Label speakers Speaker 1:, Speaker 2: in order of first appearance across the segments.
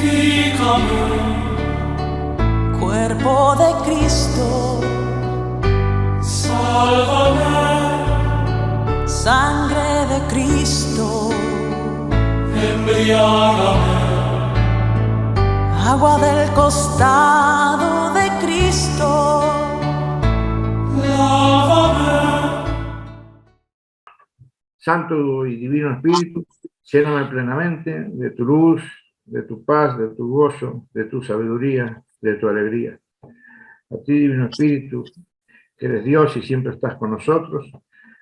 Speaker 1: Purifícame,
Speaker 2: cuerpo de Cristo,
Speaker 1: sálvame,
Speaker 2: sangre de Cristo,
Speaker 1: embriágame,
Speaker 2: agua del costado de Cristo,
Speaker 1: lávame.
Speaker 3: Santo y Divino Espíritu, lléname plenamente de tu luz, de tu paz, de tu gozo, de tu sabiduría, de tu alegría. A ti, Divino Espíritu, que eres Dios y siempre estás con nosotros,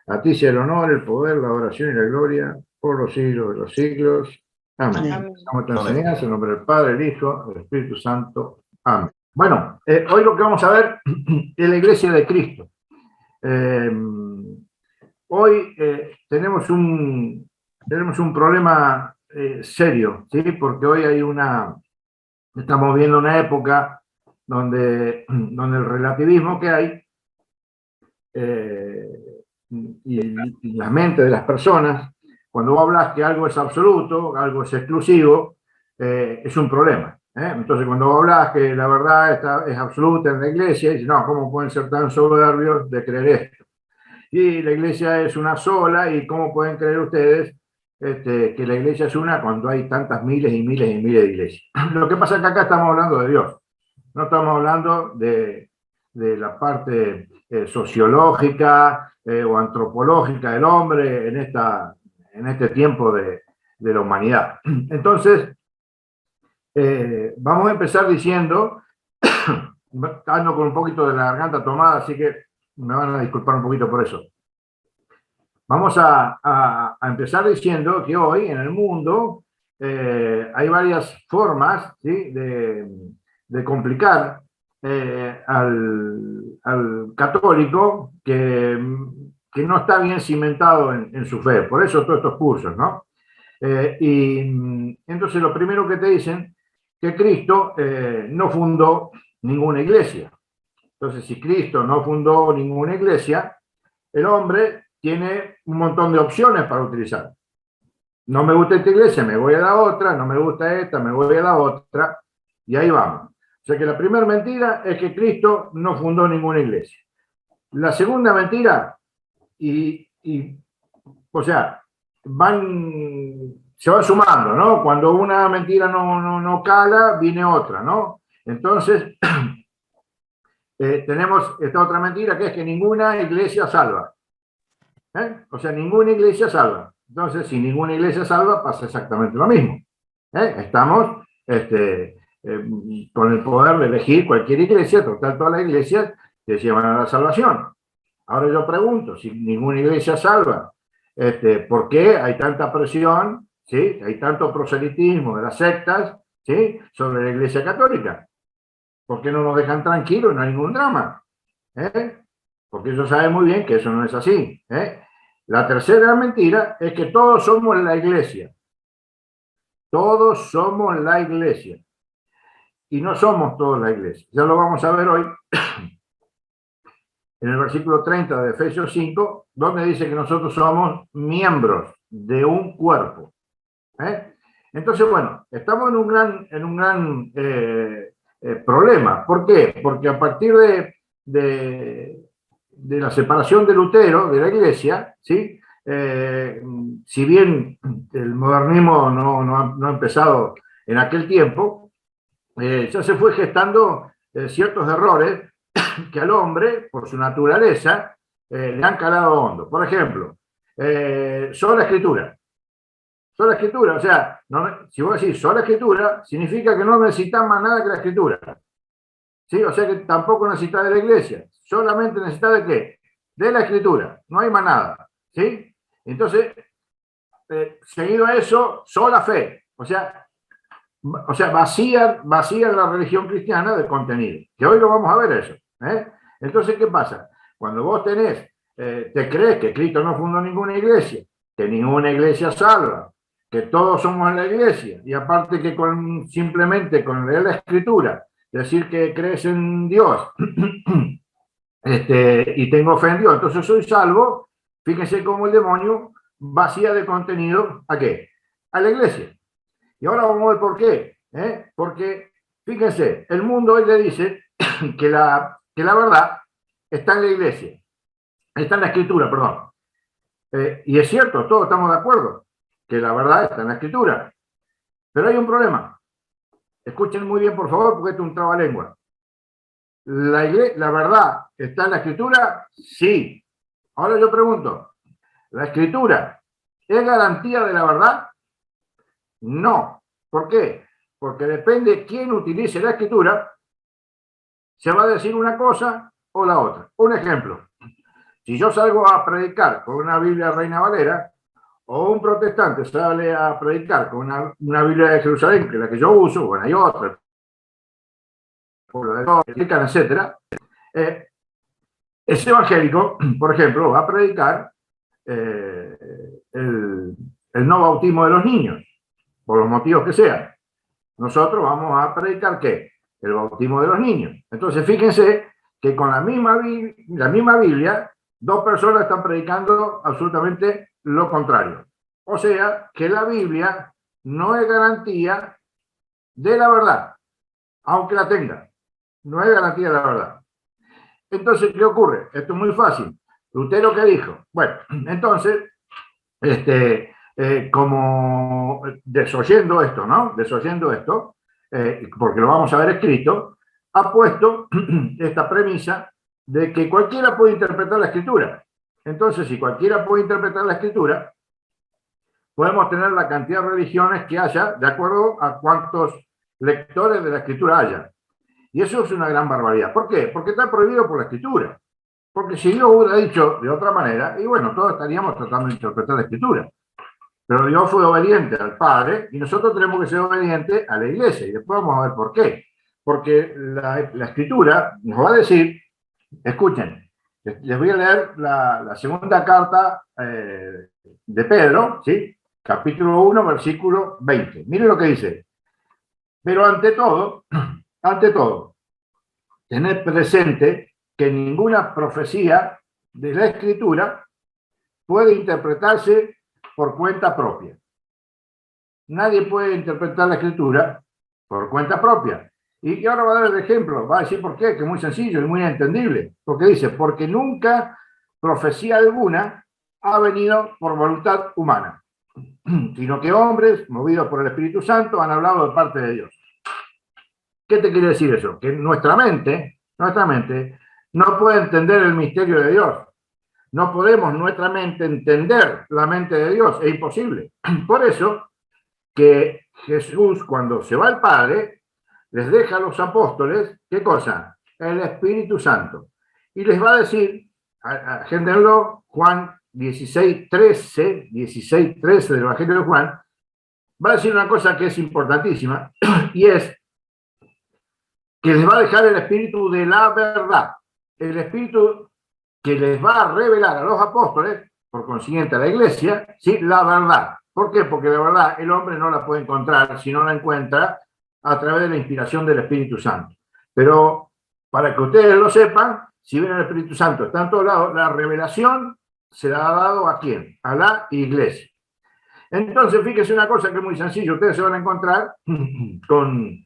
Speaker 3: a ti sea el honor, el poder, la adoración y la gloria por los siglos de los siglos. Amén.
Speaker 4: Amén.
Speaker 3: Damos esta enseñanza en nombre del Padre, el Hijo, el Espíritu Santo. Amén. Bueno, hoy lo que vamos a ver es la Iglesia de Cristo. Hoy tenemos un problema serio, ¿sí? Porque hoy estamos viendo una época donde el relativismo que hay y la mente de las personas, cuando vos hablas que algo es absoluto, algo es exclusivo, es un problema. Entonces, cuando vos hablas que la verdad es absoluta en la Iglesia, dices, no, ¿cómo pueden ser tan soberbios de creer esto? Y la Iglesia es una sola, y ¿cómo pueden creer ustedes que la Iglesia es una cuando hay tantas miles y miles y miles de iglesias? Lo que pasa es que acá estamos hablando de Dios, no estamos hablando de la parte sociológica o antropológica del hombre en este tiempo de la humanidad. Entonces, vamos a empezar diciendo, ando con un poquito de la garganta tomada, así que me van a disculpar un poquito por eso. Vamos a empezar diciendo que hoy en el mundo hay varias formas, ¿sí?, de complicar al católico que no está bien cimentado en su fe. Por eso todos estos cursos, ¿no? Y entonces lo primero que te dicen que Cristo no fundó ninguna iglesia. Entonces, si Cristo no fundó ninguna iglesia, el hombre tiene un montón de opciones para utilizar. No me gusta esta iglesia, me voy a la otra, no me gusta esta, me voy a la otra, y ahí vamos. O sea que la primera mentira es que Cristo no fundó ninguna iglesia. La segunda mentira, o sea, se van sumando, ¿no? Cuando una mentira no cala, viene otra, ¿no? Entonces, tenemos esta otra mentira que es que ninguna iglesia salva. O sea, ninguna iglesia salva. Entonces, si ninguna iglesia salva, pasa exactamente lo mismo. Estamos con el poder de elegir cualquier iglesia, total, todas las iglesias que llevan a la salvación. Ahora yo pregunto, si ninguna iglesia salva, ¿por qué hay tanta presión, ¿sí?, hay tanto proselitismo de las sectas, ¿sí?, sobre la iglesia católica? ¿Por qué no nos dejan tranquilos? No hay ningún drama. Porque ellos saben muy bien que eso no es así. La tercera mentira es que todos somos la iglesia. Todos somos la iglesia. Y no somos todos la iglesia. Ya lo vamos a ver hoy en el versículo 30 de Efesios 5, donde dice que nosotros somos miembros de un cuerpo. Entonces, bueno, estamos en un gran problema. ¿Por qué? Porque a partir de la separación de Lutero de la iglesia, ¿sí?, si bien el modernismo no ha empezado en aquel tiempo, ya se fue gestando ciertos errores que al hombre, por su naturaleza, le han calado hondo. Por ejemplo, sola escritura. Sola escritura, o sea, si vos decís sola escritura, significa que no necesitas más nada que la escritura. ¿Sí? O sea que tampoco necesitas de la iglesia. Solamente necesitas ¿de qué? De la escritura. No hay más nada. ¿Sí? Entonces, seguido a eso, sola fe. O sea, vacía la religión cristiana de contenido. Que hoy lo vamos a ver eso. Entonces, ¿qué pasa? Cuando vos te crees que Cristo no fundó ninguna iglesia, que ninguna iglesia salva, que todos somos la iglesia, y aparte que simplemente con leer la escritura, decir que crees en Dios y tengo fe en Dios, entonces soy salvo. Fíjense cómo el demonio vacía de contenido ¿a qué? A la iglesia. Y ahora vamos a ver por qué. Porque, fíjense, el mundo hoy le dice que la verdad está en la iglesia, está en la escritura, perdón. Y es cierto, todos estamos de acuerdo que la verdad está en la escritura. Pero hay un problema. Escuchen muy bien, por favor, porque esto es un trabalengua. ¿La verdad está en la escritura? Sí. Ahora yo pregunto, ¿la escritura es garantía de la verdad? No. ¿Por qué? Porque depende de quién utilice la escritura, se va a decir una cosa o la otra. Un ejemplo. Si yo salgo a predicar con una Biblia Reina Valera, o un protestante sale a predicar con una Biblia de Jerusalén, que es la que yo uso, bueno, hay otra, etcétera, ese evangélico, por ejemplo, va a predicar el no bautismo de los niños, por los motivos que sean. Nosotros vamos a predicar ¿qué? El bautismo de los niños. Entonces, fíjense que con la misma Biblia, dos personas están predicando absolutamente lo contrario. O sea, que la Biblia no es garantía de la verdad, aunque la tenga. No es garantía de la verdad. Entonces, ¿qué ocurre? Esto es muy fácil. Lutero, ¿qué dijo? Bueno, entonces, como desoyendo esto, ¿no? Desoyendo esto, porque lo vamos a ver escrito, ha puesto esta premisa de que cualquiera puede interpretar la escritura. Entonces, si cualquiera puede interpretar la escritura, podemos tener la cantidad de religiones que haya, de acuerdo a cuántos lectores de la escritura haya. Y eso es una gran barbaridad. ¿Por qué? Porque está prohibido por la escritura. Porque si Dios hubiera dicho de otra manera, y bueno, todos estaríamos tratando de interpretar la escritura. Pero Dios fue obediente al Padre y nosotros tenemos que ser obedientes a la Iglesia. Y después vamos a ver por qué. Porque la escritura nos va a decir, escuchen, les voy a leer la segunda carta de Pedro, ¿sí? Capítulo 1, versículo 20. Miren lo que dice. Pero ante todo, tened presente que ninguna profecía de la Escritura puede interpretarse por cuenta propia. Nadie puede interpretar la Escritura por cuenta propia. Y ahora va a dar el ejemplo, va a decir por qué, que es muy sencillo y muy entendible. Porque dice, porque nunca profecía alguna ha venido por voluntad humana, sino que hombres, movidos por el Espíritu Santo, han hablado de parte de Dios. ¿Qué te quiere decir eso? Que nuestra mente no puede entender el misterio de Dios. No podemos nuestra mente entender la mente de Dios, es imposible. Por eso que Jesús, cuando se va al Padre, les deja a los apóstoles, ¿qué cosa? El Espíritu Santo. Y les va a decir, agéndenlo, Juan 16:13 del Evangelio de Juan, va a decir una cosa que es importantísima, y es que les va a dejar el espíritu de la verdad, el espíritu que les va a revelar a los apóstoles, por consiguiente a la iglesia, ¿sí? La verdad. ¿Por qué? Porque la verdad el hombre no la puede encontrar si no la encuentra a través de la inspiración del Espíritu Santo. Pero para que ustedes lo sepan, si bien el Espíritu Santo está en todos lados, la revelación se la ha dado ¿a quién? A la iglesia. Entonces, fíjense una cosa que es muy sencilla, ustedes se van a encontrar con...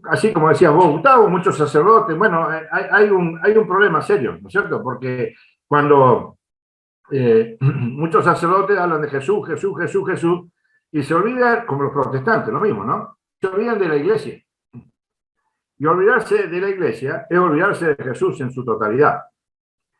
Speaker 3: así como decías vos, Gustavo, muchos sacerdotes, bueno, hay un problema serio, ¿no es cierto? Porque cuando muchos sacerdotes hablan de Jesús, y se olvidan, como los protestantes, lo mismo, ¿no? Se olvidan de la iglesia. Y olvidarse de la iglesia es olvidarse de Jesús en su totalidad.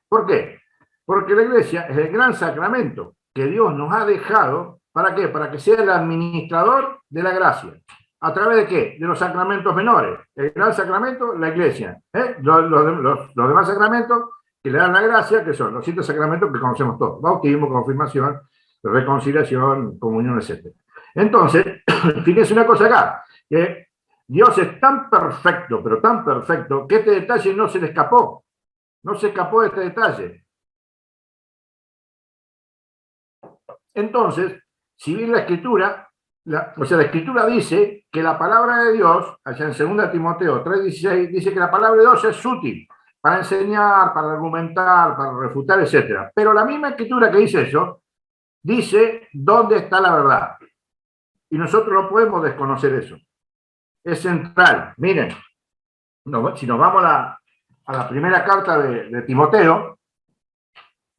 Speaker 3: ¿Por qué? Porque la iglesia es el gran sacramento que Dios nos ha dejado, ¿para qué? Para que sea el administrador de la gracia. ¿A través de qué? De los sacramentos menores. El gran sacramento, la iglesia. Los demás sacramentos que le dan la gracia, que son los 7 sacramentos que conocemos todos. Bautismo, confirmación, reconciliación, comunión, etc. Entonces, fíjense una cosa acá, que Dios es tan perfecto, pero tan perfecto, que este detalle no se le escapó. No se escapó de este detalle. Entonces, si bien la Escritura... la Escritura dice que la palabra de Dios, allá en 2 Timoteo 3:16, dice que la palabra de Dios es útil para enseñar, para argumentar, para refutar, etc. Pero la misma Escritura que dice eso, dice dónde está la verdad. Y nosotros no podemos desconocer eso. Es central. Miren, si nos vamos a la primera carta de Timoteo,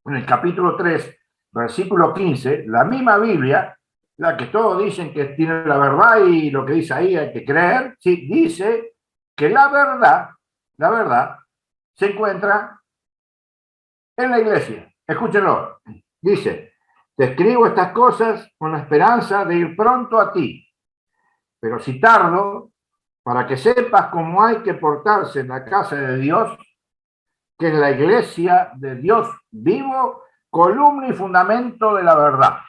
Speaker 3: en el capítulo 3, versículo 15, la misma Biblia, la que todos dicen que tiene la verdad y lo que dice ahí hay que creer, sí, dice que la verdad se encuentra en la iglesia. Escúchenlo. Dice, te escribo estas cosas con la esperanza de ir pronto a ti, pero si tardo, para que sepas cómo hay que portarse en la casa de Dios, que es la iglesia de Dios vivo, columna y fundamento de la verdad.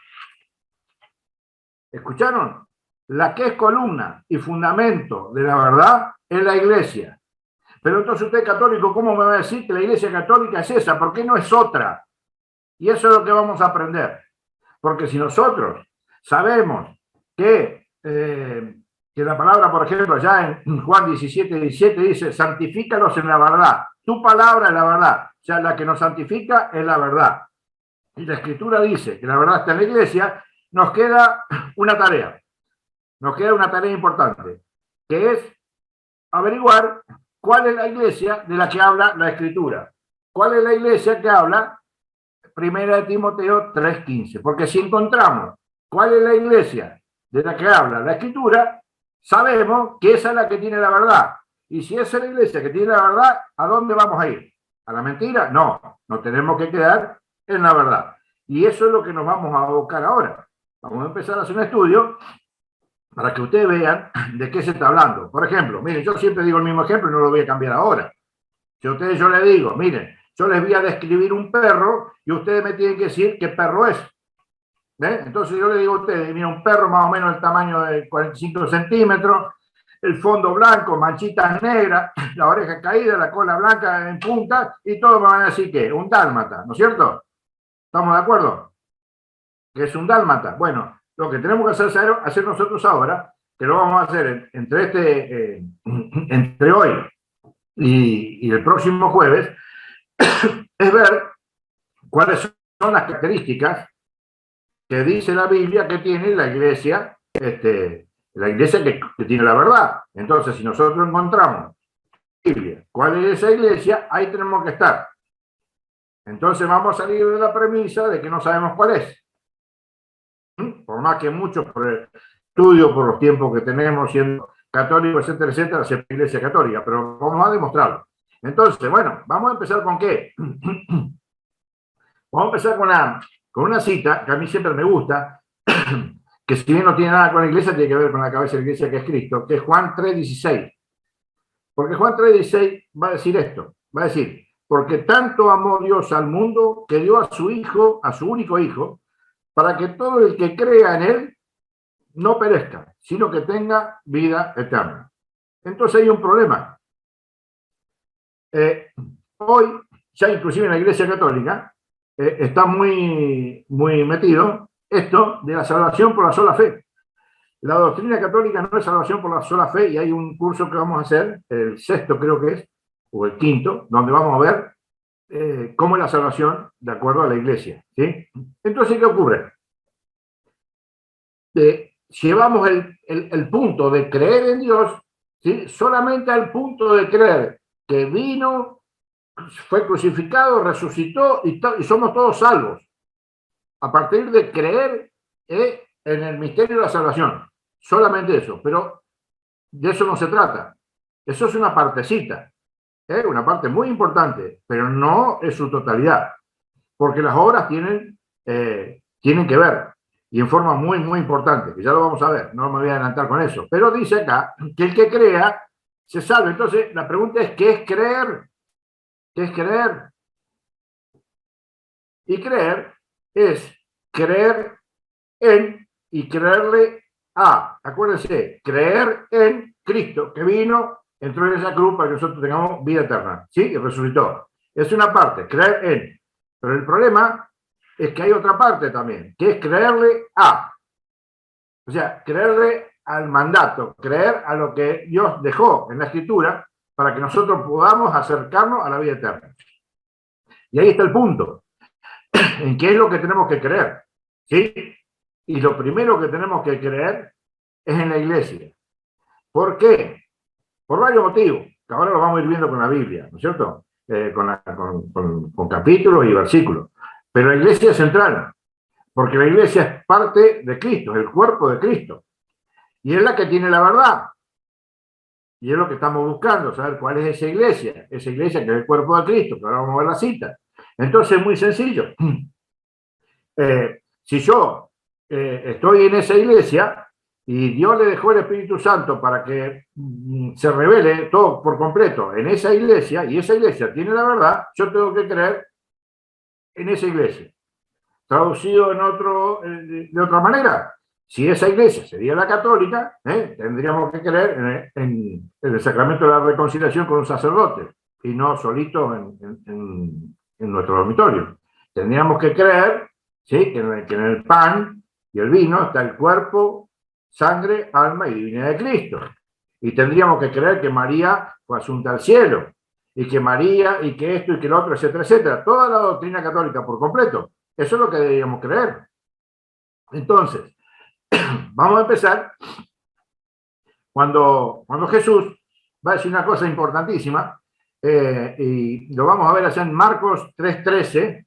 Speaker 3: ¿Escucharon? La que es columna y fundamento de la verdad es la iglesia. Pero entonces usted católico, ¿cómo me va a decir que la iglesia católica es esa? ¿Por qué no es otra? Y eso es lo que vamos a aprender. Porque si nosotros sabemos que la palabra, por ejemplo, ya en Juan 17 dice, santifícalos en la verdad. Tu palabra es la verdad. O sea, la que nos santifica es la verdad. Y la Escritura dice que la verdad está en la iglesia. Nos queda una tarea. Nos queda una tarea importante, que es averiguar cuál es la iglesia de la que habla la Escritura. ¿Cuál es la iglesia que habla? Primera de Timoteo 3:15. Porque si encontramos cuál es la iglesia de la que habla la Escritura, sabemos que esa es la que tiene la verdad. Y si esa es la iglesia que tiene la verdad, ¿a dónde vamos a ir? ¿A la mentira? No, nos tenemos que quedar en la verdad. Y eso es lo que nos vamos a abocar ahora. Vamos a empezar a hacer un estudio para que ustedes vean de qué se está hablando. Por ejemplo, miren, yo siempre digo el mismo ejemplo y no lo voy a cambiar ahora. Si a ustedes yo les digo, miren, yo les voy a describir un perro y ustedes me tienen que decir qué perro es. Entonces yo les digo a ustedes, mira, un perro más o menos del tamaño de 45 centímetros, el fondo blanco, manchitas negras, la oreja caída, la cola blanca en punta, y todos me van a decir que un dálmata, ¿no es cierto? ¿Estamos de acuerdo? Que es un dálmata. Bueno, lo que tenemos que hacer nosotros ahora, que lo vamos a hacer entre hoy y el próximo jueves, es ver cuáles son las características que dice la Biblia que tiene la iglesia que tiene la verdad. Entonces, si nosotros encontramos Biblia, cuál es esa iglesia, ahí tenemos que estar. Entonces vamos a salir de la premisa de que no sabemos cuál es. Por más que muchos, por el estudio, por los tiempos que tenemos siendo católicos, etcétera, etcétera, sea iglesia católica, pero vamos a demostrarlo. Entonces, bueno, vamos a empezar con ¿qué? Vamos a empezar con una cita que a mí siempre me gusta, que si bien no tiene nada con la iglesia, tiene que ver con la cabeza de la iglesia que es Cristo, que es Juan 3:16. Porque Juan 3:16 va a decir esto, va a decir, porque tanto amó Dios al mundo que dio a su Hijo, a su único Hijo, para que todo el que crea en Él no perezca, sino que tenga vida eterna. Entonces hay un problema. Hoy, ya inclusive en la Iglesia Católica, está muy metido esto de la salvación por la sola fe. La doctrina católica no es salvación por la sola fe, y hay un curso que vamos a hacer, el sexto creo que es, o el quinto, donde vamos a ver cómo es la salvación de acuerdo a la Iglesia, ¿sí? Entonces, ¿qué ocurre? Llevamos el punto de creer en Dios, ¿sí? Solamente al punto de creer que vino, fue crucificado, resucitó y somos todos salvos. A partir de creer en el misterio de la salvación. Solamente eso. Pero de eso no se trata. Eso es una partecita. Una parte muy importante, pero no es su totalidad. Porque las obras tienen que ver. Y en forma muy importante, que ya lo vamos a ver. No me voy a adelantar con eso. Pero dice acá que el que crea se salve. Entonces, la pregunta es, ¿qué es creer? ¿Qué es creer? Y creer es creer en y creerle a. Acuérdense, creer en Cristo, que vino, entró en esa cruz para que nosotros tengamos vida eterna. ¿Sí? Y resucitó. Es una parte, creer en. Pero el problema es que hay otra parte también, que es creerle a. O sea, creerle al mandato, creer a lo que Dios dejó en la Escritura para que nosotros podamos acercarnos a la vida eterna. Y ahí está el punto, en qué es lo que tenemos que creer, ¿sí? Y lo primero que tenemos que creer es en la iglesia. ¿Por qué? Por varios motivos, que ahora lo vamos a ir viendo con la Biblia, ¿no es cierto? Con capítulos y versículos. Pero la iglesia es central, porque la iglesia es parte de Cristo, es el cuerpo de Cristo. Y es la que tiene la verdad. Y es lo que estamos buscando, saber cuál es esa iglesia que es el cuerpo de Cristo, que ahora vamos a ver la cita. Entonces es muy sencillo. Si yo estoy en esa iglesia y Dios le dejó el Espíritu Santo para que se revele todo por completo en esa iglesia, y esa iglesia tiene la verdad, yo tengo que creer en esa iglesia. Traducido de otra manera, si esa iglesia sería la católica, tendríamos que creer en el sacramento de la reconciliación con un sacerdote y no solito en nuestro dormitorio. Tendríamos que creer, ¿sí?, que en el pan y el vino está el cuerpo, sangre, alma y divinidad de Cristo. Y tendríamos que creer que María fue asunta al cielo, y que María, y que esto y que lo otro, etcétera, etcétera. Toda la doctrina católica por completo. Eso es lo que deberíamos creer. Entonces, vamos a empezar cuando Jesús va a decir una cosa importantísima, y lo vamos a ver allá en Marcos 3:13.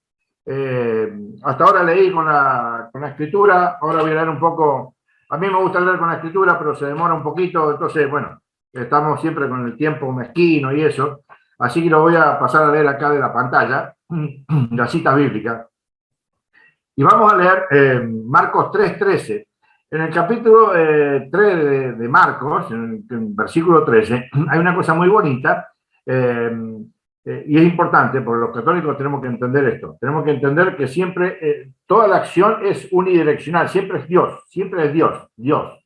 Speaker 3: Hasta ahora leí con la escritura, ahora voy a leer un poco. A mí me gusta leer con la escritura, pero se demora un poquito, entonces, bueno, estamos siempre con el tiempo mezquino y eso, así que lo voy a pasar a leer acá de la pantalla, la cita bíblica. Y vamos a leer Marcos 3:13. En el capítulo 3 de Marcos, en el versículo 13, hay una cosa muy bonita, y es importante, porque los católicos tenemos que entender esto. Tenemos que entender que siempre, toda la acción es unidireccional, siempre es Dios, Dios.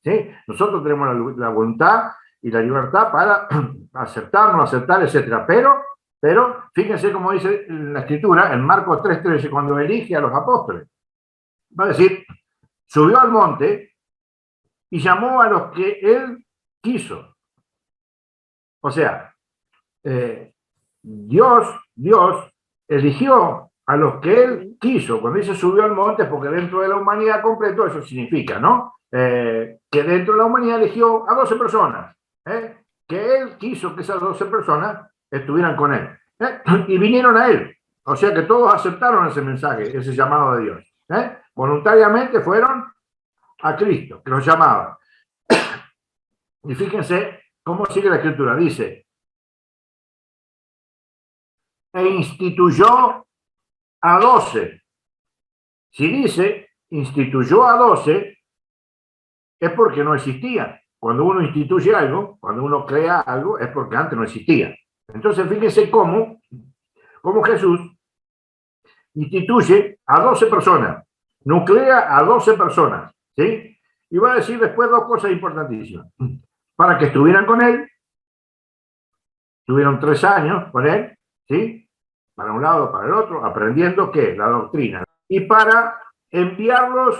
Speaker 3: ¿Sí? Nosotros tenemos la voluntad y la libertad para aceptar, no aceptar, etc. Pero fíjense cómo dice la escritura en Marcos 3:13, cuando elige a los apóstoles. Va a decir, subió al monte y llamó a los que él quiso. O sea, Dios eligió a los que él quiso. Cuando dice subió al monte es porque dentro de la humanidad completo eso significa, ¿no? Que dentro de la humanidad eligió a 12 personas, que él quiso que esas 12 personas estuvieran con él, y vinieron a él. O sea que todos aceptaron ese mensaje, ese llamado de Dios. Voluntariamente fueron a Cristo, que los llamaba. Y fíjense cómo sigue la escritura. Dice, e instituyó a 12. Si dice instituyó a 12, es porque no existía. Cuando uno instituye algo, cuando uno crea algo, es porque antes no existía. Entonces fíjense cómo Jesús instituye a 12 personas, nuclea a 12 personas, ¿sí? Y va a decir después dos cosas importantísimas. Para que estuvieran con él, tuvieron 3 años con él, ¿sí? Para un lado, para el otro, aprendiendo ¿qué? La doctrina. Y para enviarlos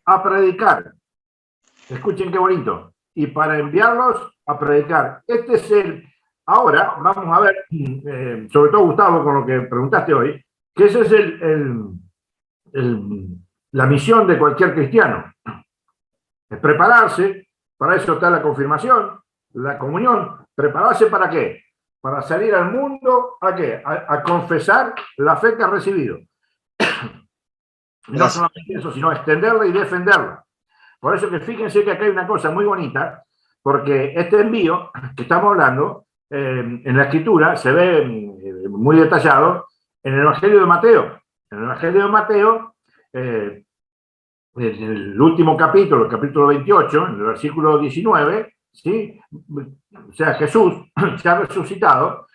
Speaker 3: a predicar. Escuchen qué bonito. Y para enviarlos a predicar. Este es ahora vamos a ver, sobre todo Gustavo, con lo que preguntaste hoy, que esa es la misión de cualquier cristiano. Es prepararse, para eso está la confirmación, la comunión. ¿Prepararse para qué? Para salir al mundo, ¿a qué? A confesar la fe que ha recibido. No solamente eso, sino extenderla y defenderla. Por eso que fíjense que acá hay una cosa muy bonita, porque este envío que estamos hablando, en la escritura se ve muy detallado en el Evangelio de Mateo. En el Evangelio de Mateo, en el último capítulo, el capítulo 28, en el versículo 19, ¿sí? O sea, Jesús se ha resucitado,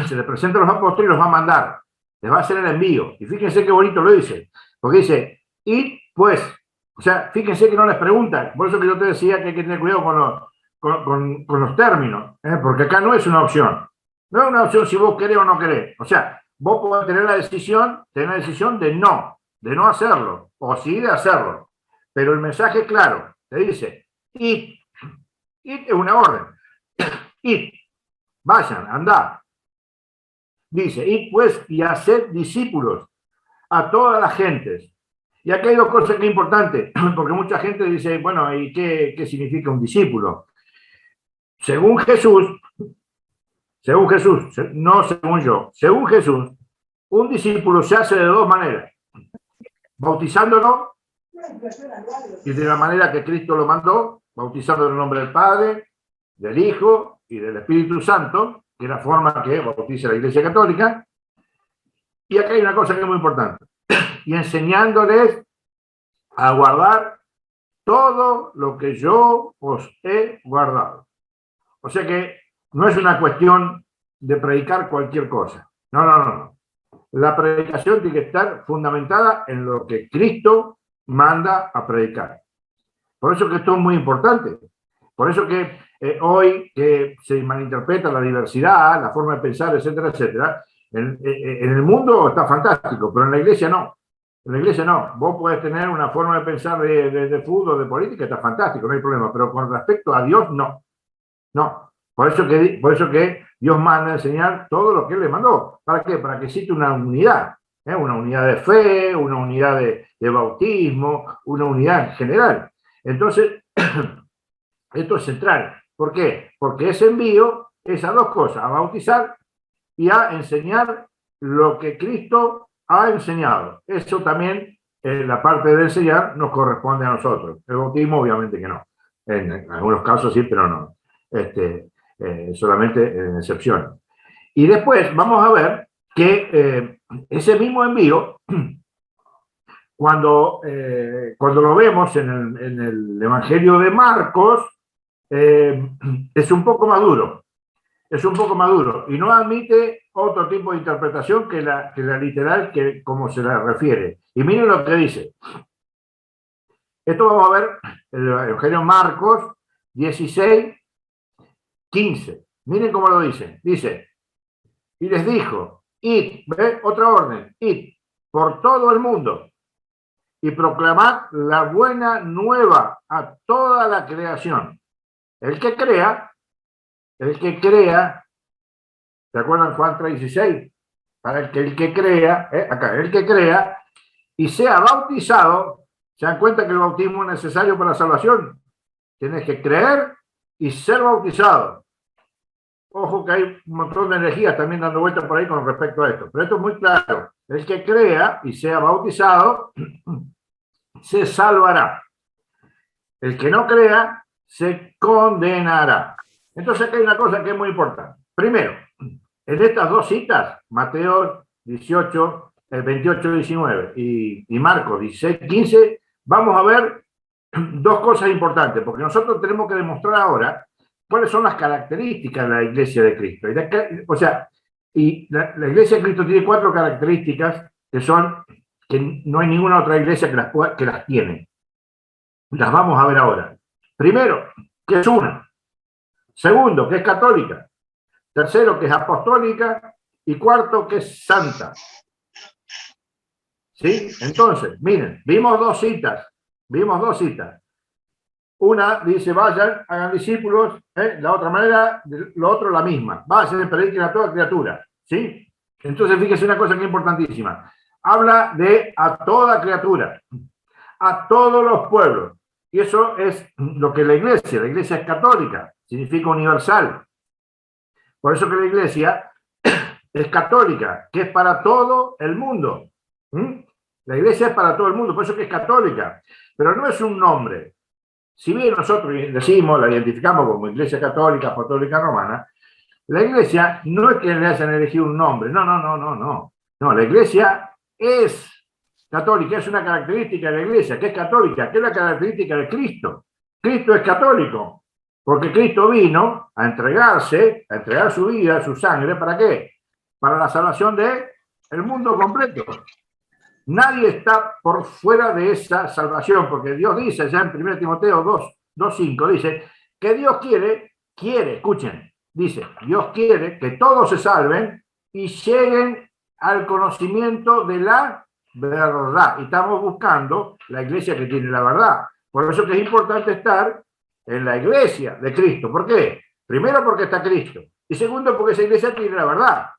Speaker 3: se le presenta a los apóstoles y los va a mandar, les va a hacer el envío. Y fíjense qué bonito lo dice, porque dice, y pues, o sea, fíjense que no les preguntan, por eso que yo te decía que hay que tener cuidado con los términos, porque acá no es una opción. No es una opción si vos querés o no querés. O sea, vos podés tener la decisión de no hacerlo, o sí de hacerlo. Pero el mensaje es claro, te dice, id es una orden, id, vayan, andá. Dice, id pues y haced discípulos a todas las gentes, Y aquí hay dos cosas que es importante, porque mucha gente dice, bueno, ¿y qué significa un discípulo? Según Jesús, no según yo, según Jesús, un discípulo se hace de dos maneras, bautizándolo y de la manera que Cristo lo mandó, bautizando en el nombre del Padre, del Hijo y del Espíritu Santo, que es la forma que bautiza la Iglesia Católica. Y acá hay una cosa que es muy importante, y enseñándoles a guardar todo lo que yo os he guardado. O sea que no es una cuestión de predicar cualquier cosa. No, no, no, no. La predicación tiene que estar fundamentada en lo que Cristo manda a predicar. Por eso que esto es muy importante. Por eso que hoy que se malinterpreta la diversidad, la forma de pensar, etcétera, etcétera, en el mundo está fantástico, pero en la iglesia no. En la iglesia no. Vos podés tener una forma de pensar de fútbol, de política, está fantástico, no hay problema, pero con respecto a Dios, no. No. Por eso que Dios manda a enseñar todo lo que Él le mandó. ¿Para qué? Para que exista una unidad. Una unidad de fe, una unidad de bautismo, una unidad en general. Entonces, esto es central. ¿Por qué? Porque ese envío es a dos cosas, a bautizar y a enseñar lo que Cristo ha enseñado. Eso también, la parte de enseñar, nos corresponde a nosotros. El bautismo, obviamente que no. En algunos casos sí, pero no. Solamente en excepciones. Y después vamos a ver que ese mismo envío, cuando lo vemos en el Evangelio de Marcos, es un poco más duro. Es un poco más duro y no admite otro tipo de interpretación que la literal, que como se la refiere. Y miren lo que dice. Esto vamos a ver en el Evangelio de Marcos 16, 15. Miren cómo lo dice. Dice, y les dijo, id, ¿ve? Otra orden, id por todo el mundo y proclamad la buena nueva a toda la creación. El que crea, ¿se acuerdan Juan 3:16? Para el que crea, acá, el que crea y sea bautizado, ¿se dan cuenta que el bautismo es necesario para la salvación? Tienes que creer y ser bautizado. Ojo que hay un montón de energías también dando vueltas por ahí con respecto a esto. Pero esto es muy claro. El que crea y sea bautizado se salvará. El que no crea se condenará. Entonces aquí hay una cosa que es muy importante. Primero, en estas dos citas, Mateo 18, 28, 19 y Marcos 16, 15, vamos a ver dos cosas importantes, porque nosotros tenemos que demostrar ahora cuáles son las características de la Iglesia de Cristo. Y la Iglesia de Cristo tiene 4 características que no hay ninguna otra iglesia que las tiene. Las vamos a ver ahora. Primero, que es una. Segundo, que es católica. Tercero, que es apostólica. Y cuarto, que es santa. ¿Sí? Entonces, miren, vimos dos citas. Una dice, vayan, hagan discípulos. La otra manera, lo otro la misma. Vayan, prediquen a toda criatura. ¿Sí? Entonces, fíjense una cosa que es importantísima. Habla de a toda criatura, a todos los pueblos. Y eso es lo que la iglesia es católica, significa universal. Por eso que la iglesia es católica, que es para todo el mundo. La iglesia es para todo el mundo, por eso que es católica. Pero no es un nombre. Si bien nosotros decimos, la identificamos como Iglesia Católica, Apostólica Romana, la iglesia no es que le hayan elegido un nombre. No. No, la iglesia es católica, es una característica de la iglesia, que es católica, que es la característica de Cristo. Cristo es católico, porque Cristo vino a entregar su vida, su sangre, ¿para qué? Para la salvación del mundo completo. Nadie está por fuera de esa salvación, porque Dios dice, ya en 1 Timoteo 2:5, dice que Dios quiere, escuchen, dice, Dios quiere que todos se salven y lleguen al conocimiento de la verdad. Y estamos buscando la iglesia que tiene la verdad. Por eso que es importante estar en la iglesia de Cristo. ¿Por qué? Primero, porque está Cristo. Y segundo, porque esa iglesia tiene la verdad.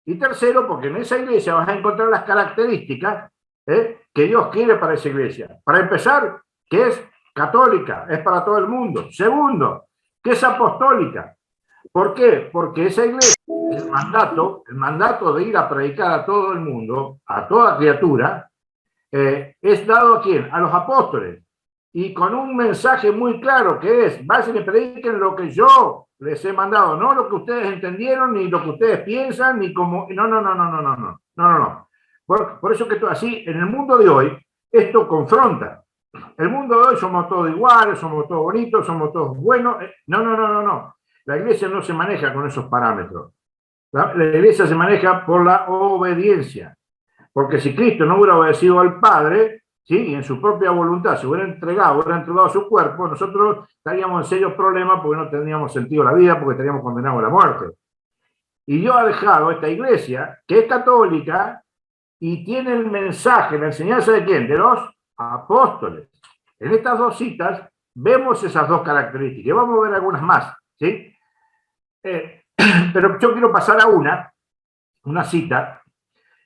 Speaker 3: Y tercero, porque en esa iglesia vas a encontrar las características que Dios quiere para esa iglesia. Para empezar, que es católica, es para todo el mundo. Segundo, que es apostólica. ¿Por qué? Porque esa iglesia, el mandato de ir a predicar a todo el mundo, a toda criatura, es dado ¿a quién? A los apóstoles. Y con un mensaje muy claro que es, vayan y prediquen lo que yo les he mandado, no lo que ustedes entendieron, ni lo que ustedes piensan, ni como... No. Por eso que así, en el mundo de hoy, esto confronta. El mundo de hoy somos todos iguales, somos todos bonitos, somos todos buenos. No. La iglesia no se maneja con esos parámetros. La iglesia se maneja por la obediencia. Porque si Cristo no hubiera obedecido al Padre, ¿sí? Y en su propia voluntad se hubiera entregado su cuerpo, nosotros estaríamos en serios problemas porque no tendríamos sentido la vida, porque estaríamos condenados a la muerte. Y Dios ha dejado esta iglesia, que es católica, y tiene el mensaje, la enseñanza ¿de quién? De los apóstoles. En estas dos citas vemos esas dos características. Vamos a ver algunas más, ¿sí? Pero yo quiero pasar a una cita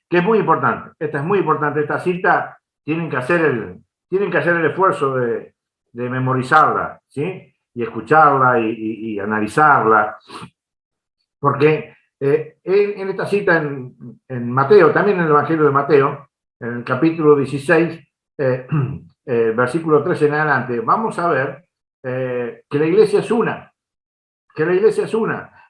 Speaker 3: que es muy importante. Esta es muy importante. Esta cita tienen que hacer el esfuerzo de memorizarla, ¿sí? Y escucharla y analizarla. Porque en esta cita en Mateo, también en el Evangelio de Mateo, en el capítulo 16, versículo 13 en adelante, vamos a ver que la iglesia es una.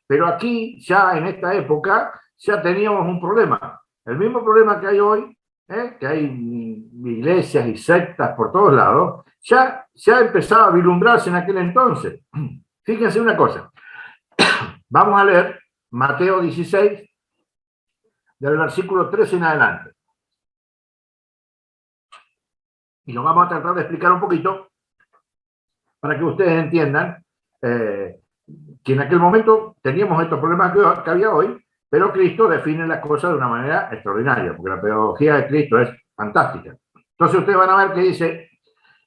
Speaker 3: Pero aquí, ya en esta época, ya teníamos un problema. El mismo problema que hay hoy, que hay iglesias y sectas por todos lados, ya ha empezado a vislumbrarse en aquel entonces. Fíjense una cosa. Vamos a leer Mateo 16, del versículo 13 en adelante. Y lo vamos a tratar de explicar un poquito para que ustedes entiendan que en aquel momento teníamos estos problemas que había hoy, pero Cristo define las cosas de una manera extraordinaria, porque la pedagogía de Cristo es fantástica. Entonces ustedes van a ver que dice,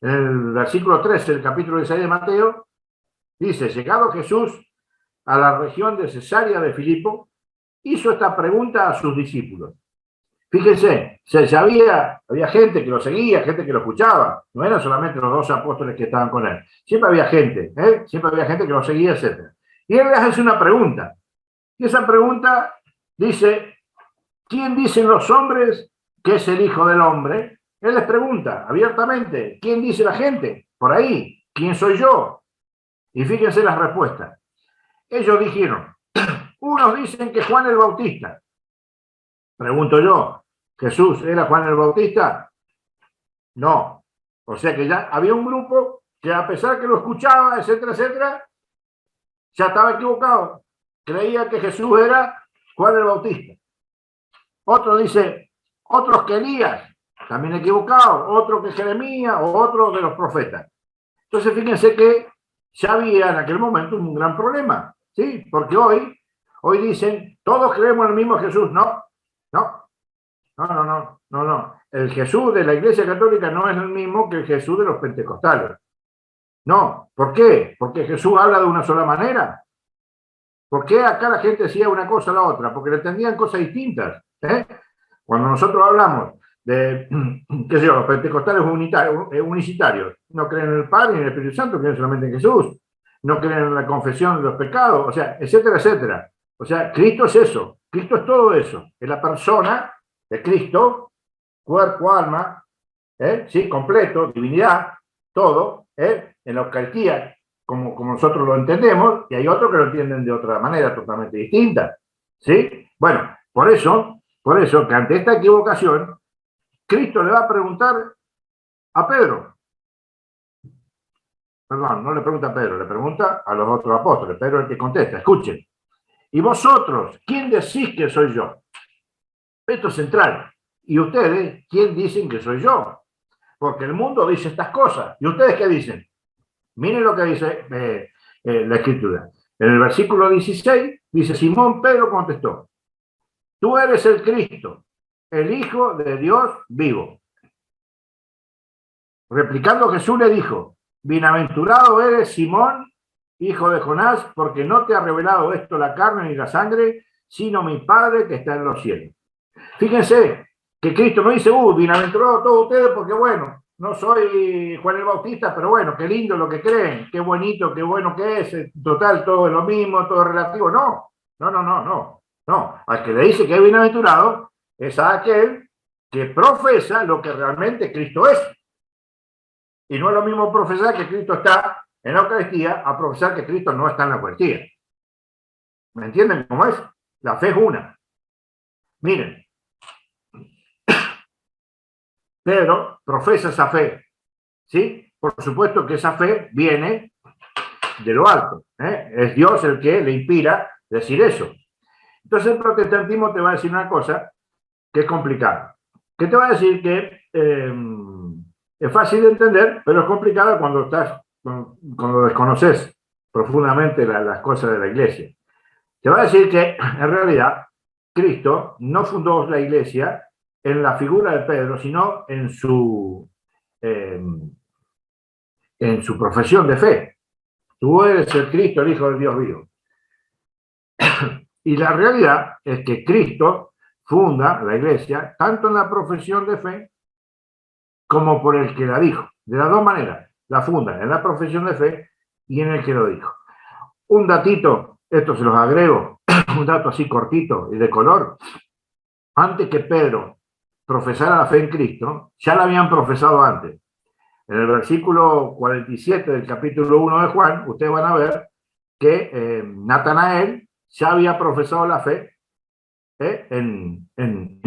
Speaker 3: en el versículo 13 del capítulo 16 de Mateo, dice, llegado Jesús a la región de Cesarea de Filipo, hizo esta pregunta a sus discípulos. Fíjense, ya había gente que lo seguía, gente que lo escuchaba, no eran solamente los 12 apóstoles que estaban con él, siempre había gente que lo seguía, etc. Y él les hace una pregunta, y esa pregunta dice, ¿quién dicen los hombres que es el Hijo del Hombre? Él les pregunta abiertamente, ¿quién dice la gente? Por ahí, ¿quién soy yo? Y fíjense las respuestas. Ellos dijeron, unos dicen que Juan el Bautista. Pregunto yo, ¿Jesús era Juan el Bautista? No. O sea que ya había un grupo que a pesar que lo escuchaba, etcétera, ya estaba equivocado. Creía que Jesús era Juan el Bautista. Otro dice, otros que Elías, también equivocado. Otro que Jeremías o otro de los profetas. Entonces fíjense que ya había en aquel momento un gran problema, ¿sí? Porque hoy dicen, todos creemos en el mismo Jesús. No. El Jesús de la Iglesia Católica no es el mismo que el Jesús de los pentecostales. No. ¿Por qué? Porque Jesús habla de una sola manera. ¿Por qué acá la gente decía una cosa a la otra? Porque le entendían cosas distintas. Cuando nosotros hablamos de, qué sé yo, los pentecostales unicitarios, no creen en el Padre ni en el Espíritu Santo, creen solamente en Jesús. No creen en la confesión de los pecados, o sea, etcétera. O sea, Cristo es eso. Cristo es todo eso. Es la persona de Cristo, cuerpo, alma, sí, completo, divinidad, todo, en la Eucaristía, como nosotros lo entendemos, y hay otros que lo entienden de otra manera totalmente distinta, ¿sí? Bueno, por eso que ante esta equivocación, Cristo le va a preguntar a Pedro. Perdón, no le pregunta a Pedro, le pregunta a los otros apóstoles. Pedro es el que contesta, escuchen. ¿Y vosotros, quién decís que soy yo? Esto es central. ¿Y ustedes, quién dicen que soy yo? Porque el mundo dice estas cosas. ¿Y ustedes qué dicen? Miren lo que dice la Escritura. En el versículo 16 dice, Simón Pedro contestó, tú eres el Cristo, el Hijo de Dios vivo. Replicando Jesús le dijo, bienaventurado eres Simón, hijo de Jonás, porque no te ha revelado esto la carne ni la sangre, sino mi Padre que está en los cielos. Fíjense que Cristo no dice, bienaventurados todos ustedes porque bueno, no soy Juan el Bautista, pero bueno, qué lindo lo que creen, qué bonito, qué bueno que es, total, todo es lo mismo, todo es relativo. No, no, no, no, no. No, al que le dice que es bienaventurado es a aquel que profesa lo que realmente Cristo es. Y no es lo mismo profesar que Cristo está en la Eucaristía a profesar que Cristo no está en la Eucaristía. ¿Me entienden cómo es? La fe es una. Miren, Pedro profesa esa fe, ¿sí? Por supuesto que esa fe viene de lo alto, ¿eh? Es Dios el que le inspira decir eso. Entonces el protestantismo te va a decir una cosa que es complicada, que te va a decir que es fácil de entender, pero es complicada cuando desconoces profundamente las cosas de la iglesia. Te va a decir que en realidad Cristo no fundó la iglesia en la figura de Pedro, sino en su profesión de fe. Tú eres el Cristo, el Hijo del Dios vivo. Y la realidad es que Cristo funda la iglesia tanto en la profesión de fe como por el que la dijo. De las dos maneras, la funda en la profesión de fe y en el que lo dijo. Un datito, esto se los agrego, un dato así cortito y de color. Antes que Pedro profesara la fe en Cristo, ya la habían profesado antes. En el versículo 47 del capítulo 1 de Juan, ustedes van a ver que Natanael ya había profesado la fe en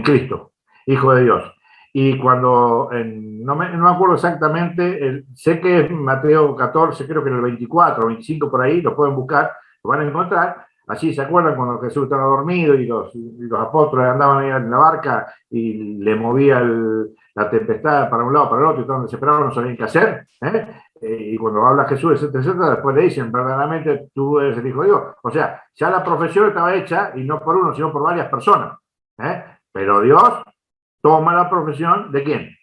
Speaker 3: Cristo, Hijo de Dios. Y cuando, no me acuerdo exactamente, sé que es Mateo 14, creo que en el 24 o 25 por ahí, lo pueden buscar, lo van a encontrar. Así se acuerdan cuando Jesús estaba dormido y los apóstoles andaban ahí en la barca y le movía la tempestad para un lado, para el otro, y estaban desesperados, no sabían qué hacer. Y cuando habla Jesús, etcétera, etcétera, después le dicen, verdaderamente tú eres el Hijo de Dios. O sea, ya la profesión estaba hecha, y no por uno, sino por varias personas. Pero Dios toma la profesión ¿de quién?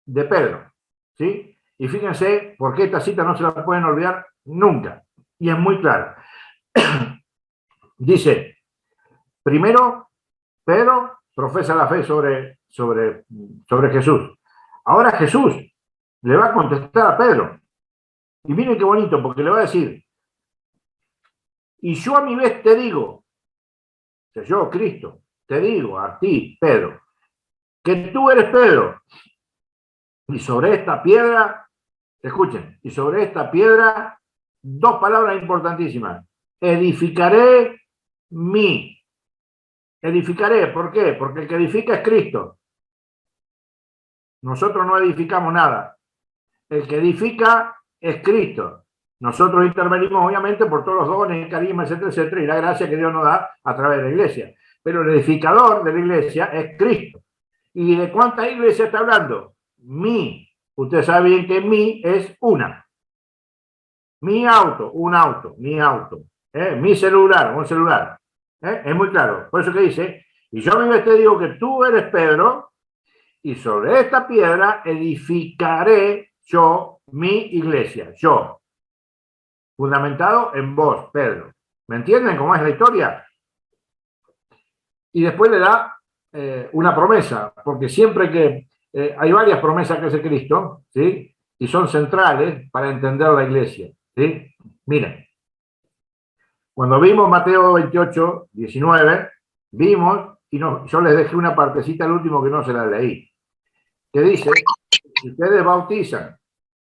Speaker 3: De Pedro. ¿Sí? Y fíjense, porque esta cita no se la pueden olvidar nunca. Y es muy clara. Dice, primero, Pedro profesa la fe sobre Jesús. Ahora Jesús le va a contestar a Pedro. Y miren qué bonito, porque le va a decir, y yo a mi vez te digo, que yo, Cristo, te digo a ti, Pedro, que tú eres Pedro, y sobre esta piedra, escuchen, y sobre esta piedra, dos palabras importantísimas, edificaré edificaré, ¿por qué? Porque el que edifica es Cristo. Nosotros no edificamos nada. El que edifica es Cristo. Nosotros intervenimos obviamente por todos los dones, carismas, etcétera, etcétera, y la gracia que Dios nos da a través de la iglesia. Pero el edificador de la iglesia es Cristo. ¿Y de cuántas iglesias está hablando? Usted sabe bien que es una. Mi auto, un auto, mi auto. Mi celular, un celular. Es muy claro. Por eso que dice, y yo a mi vez te digo que tú eres Pedro, y sobre esta piedra edificaré yo mi iglesia. Yo. Fundamentado en vos, Pedro. ¿Me entienden cómo es la historia? Y después le da una promesa, porque siempre que hay varias promesas que hace Cristo, ¿sí? Y son centrales para entender la iglesia, ¿sí? Miren, cuando vimos Mateo 28, 19, vimos, y yo les dejé una partecita al último que no se la leí, que dice, si ustedes bautizan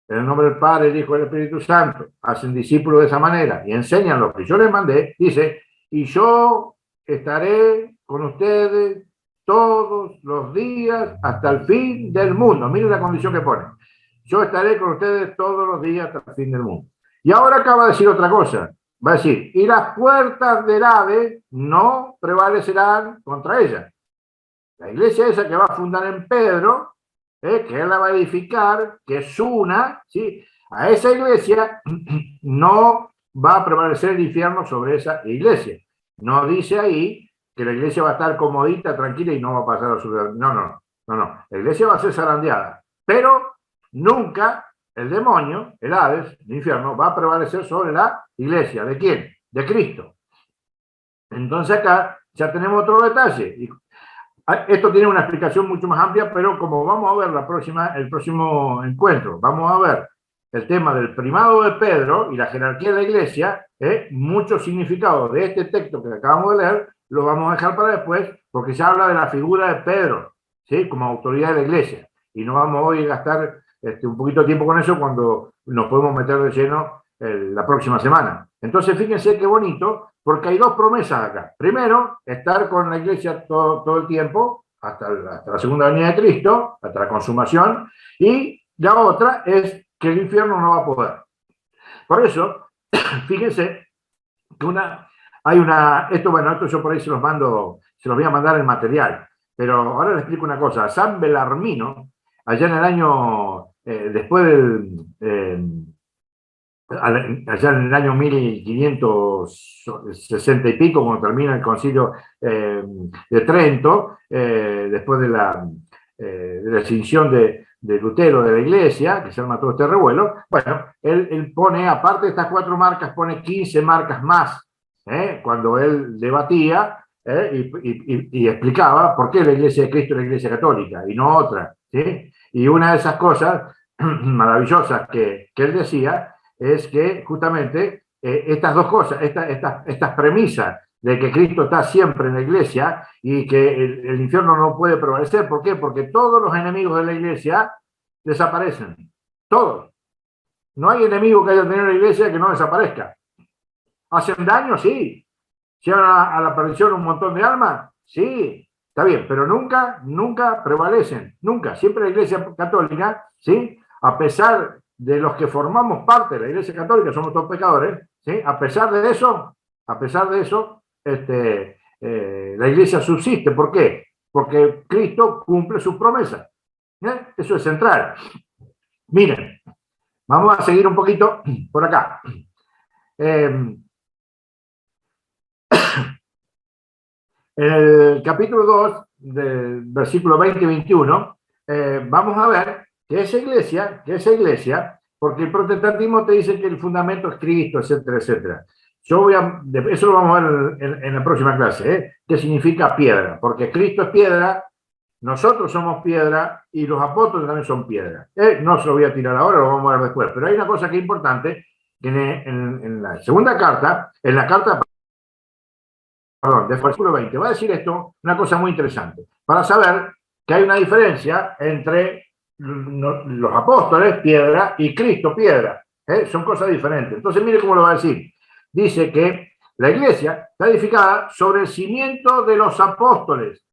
Speaker 3: en el nombre del Padre, el Hijo y el Espíritu Santo, hacen discípulos de esa manera y enseñan lo que yo les mandé, dice, y yo estaré con ustedes todos los días hasta el fin del mundo. Miren la condición que pone. Yo estaré con ustedes todos los días hasta el fin del mundo. Y ahora acaba de decir otra cosa. Va a decir, y las puertas del Hades no prevalecerán contra ella. La iglesia esa que va a fundar en Pedro, que él la va a edificar, que es una, ¿sí? A esa iglesia no va a prevalecer el infierno sobre esa iglesia. No dice ahí que la iglesia va a estar comodita, tranquila y no va a pasar a su... No. La iglesia va a ser zarandeada. Pero nunca el demonio, el Hades, el infierno, va a prevalecer sobre la iglesia. ¿De quién? De Cristo. Entonces acá ya tenemos otro detalle. Esto tiene una explicación mucho más amplia, pero como vamos a ver el próximo encuentro, vamos a ver el tema del primado de Pedro y la jerarquía de la iglesia, muchos significados de este texto que acabamos de leer, lo vamos a dejar para después, porque se habla de la figura de Pedro, ¿sí? Como autoridad de la iglesia. Y no vamos hoy a gastar un poquito de tiempo con eso cuando nos podemos meter de lleno la próxima semana. Entonces, fíjense qué bonito, porque hay dos promesas acá. Primero, estar con la iglesia todo el tiempo, hasta la segunda venida de Cristo, hasta la consumación, y la otra es que el infierno no va a poder. Por eso, fíjense que esto yo por ahí se los voy a mandar el material, pero ahora les explico una cosa. San Belarmino, allá en el año, allá en el año 1560 y pico, cuando termina el concilio de Trento, después de la escinsión de Lutero de la iglesia, que se arma todo este revuelo, bueno, él pone, aparte de estas 4 marcas, pone 15 marcas más, cuando él debatía y explicaba por qué la iglesia de Cristo es la iglesia católica y no otra, ¿sí? Y una de esas cosas maravillosas que él decía es que justamente estas dos cosas, estas premisas de que Cristo está siempre en la iglesia y que el infierno no puede prevalecer. ¿Por qué? Porque todos los enemigos de la iglesia desaparecen. Todos. No hay enemigo que haya tenido la iglesia que no desaparezca. ¿Hacen daño? Sí. ¿Llevan a la perdición un montón de almas? Sí. Está bien, pero nunca prevalecen. Nunca. Siempre la iglesia católica, ¿sí? A pesar de los que formamos parte de la iglesia católica, somos todos pecadores, ¿sí? A pesar de eso, la iglesia subsiste. ¿Por qué? Porque Cristo cumple sus promesas. Eso es central. Miren, vamos a seguir un poquito por acá. En el capítulo 2, del versículo 20 y 21, vamos a ver que esa iglesia, porque el protestantismo te dice que el fundamento es Cristo, etcétera, etcétera. Eso lo vamos a ver en la próxima clase, ¿qué significa piedra? Porque Cristo es piedra, nosotros somos piedra y los apóstoles también son piedra. No se lo voy a tirar ahora, lo vamos a ver después. Pero hay una cosa que es importante, que en la segunda carta, del versículo 20, va a decir esto, una cosa muy interesante, para saber que hay una diferencia entre los apóstoles, piedra, y Cristo, piedra. Son cosas diferentes. Entonces, mire cómo lo va a decir. Dice que la iglesia está edificada sobre el cimiento de los apóstoles.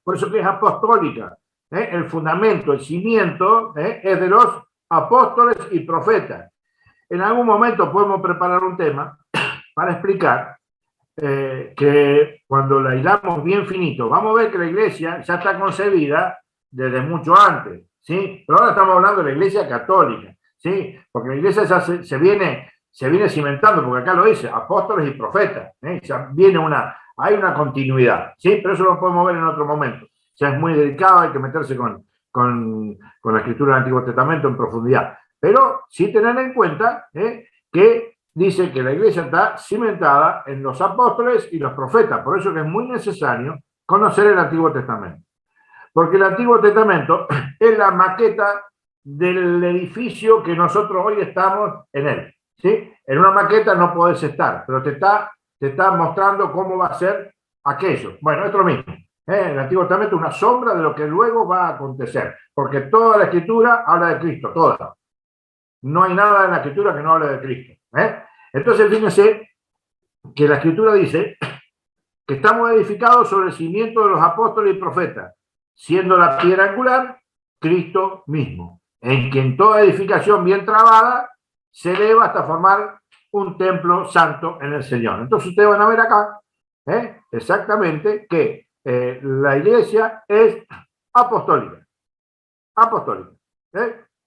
Speaker 3: Por eso que es apostólica. El fundamento, el cimiento, es de los apóstoles y profetas. En algún momento podemos preparar un tema para explicar que cuando la hilamos bien finito, vamos a ver que la iglesia ya está concebida desde mucho antes, ¿sí? Pero ahora estamos hablando de la iglesia católica, ¿sí? Porque la iglesia ya se viene cimentando, porque acá lo dice, apóstoles y profetas, ya hay una continuidad, ¿sí? Pero eso lo podemos ver en otro momento. Ya es muy delicado, hay que meterse con la escritura del Antiguo Testamento en profundidad. Pero sí tener en cuenta que dice que la iglesia está cimentada en los apóstoles y los profetas. Por eso que es muy necesario conocer el Antiguo Testamento. Porque el Antiguo Testamento es la maqueta del edificio que nosotros hoy estamos en él, ¿sí? En una maqueta no podés estar, pero te está mostrando cómo va a ser aquello. Bueno, es lo mismo. El Antiguo Testamento es una sombra de lo que luego va a acontecer. Porque toda la Escritura habla de Cristo, toda. No hay nada en la Escritura que no hable de Cristo. Entonces, fíjense que la Escritura dice que estamos edificados sobre el cimiento de los apóstoles y profetas, siendo la piedra angular Cristo mismo, en quien toda edificación bien trabada se eleva hasta formar un templo santo en el Señor. Entonces ustedes van a ver acá exactamente que la iglesia es apostólica. Apostólica.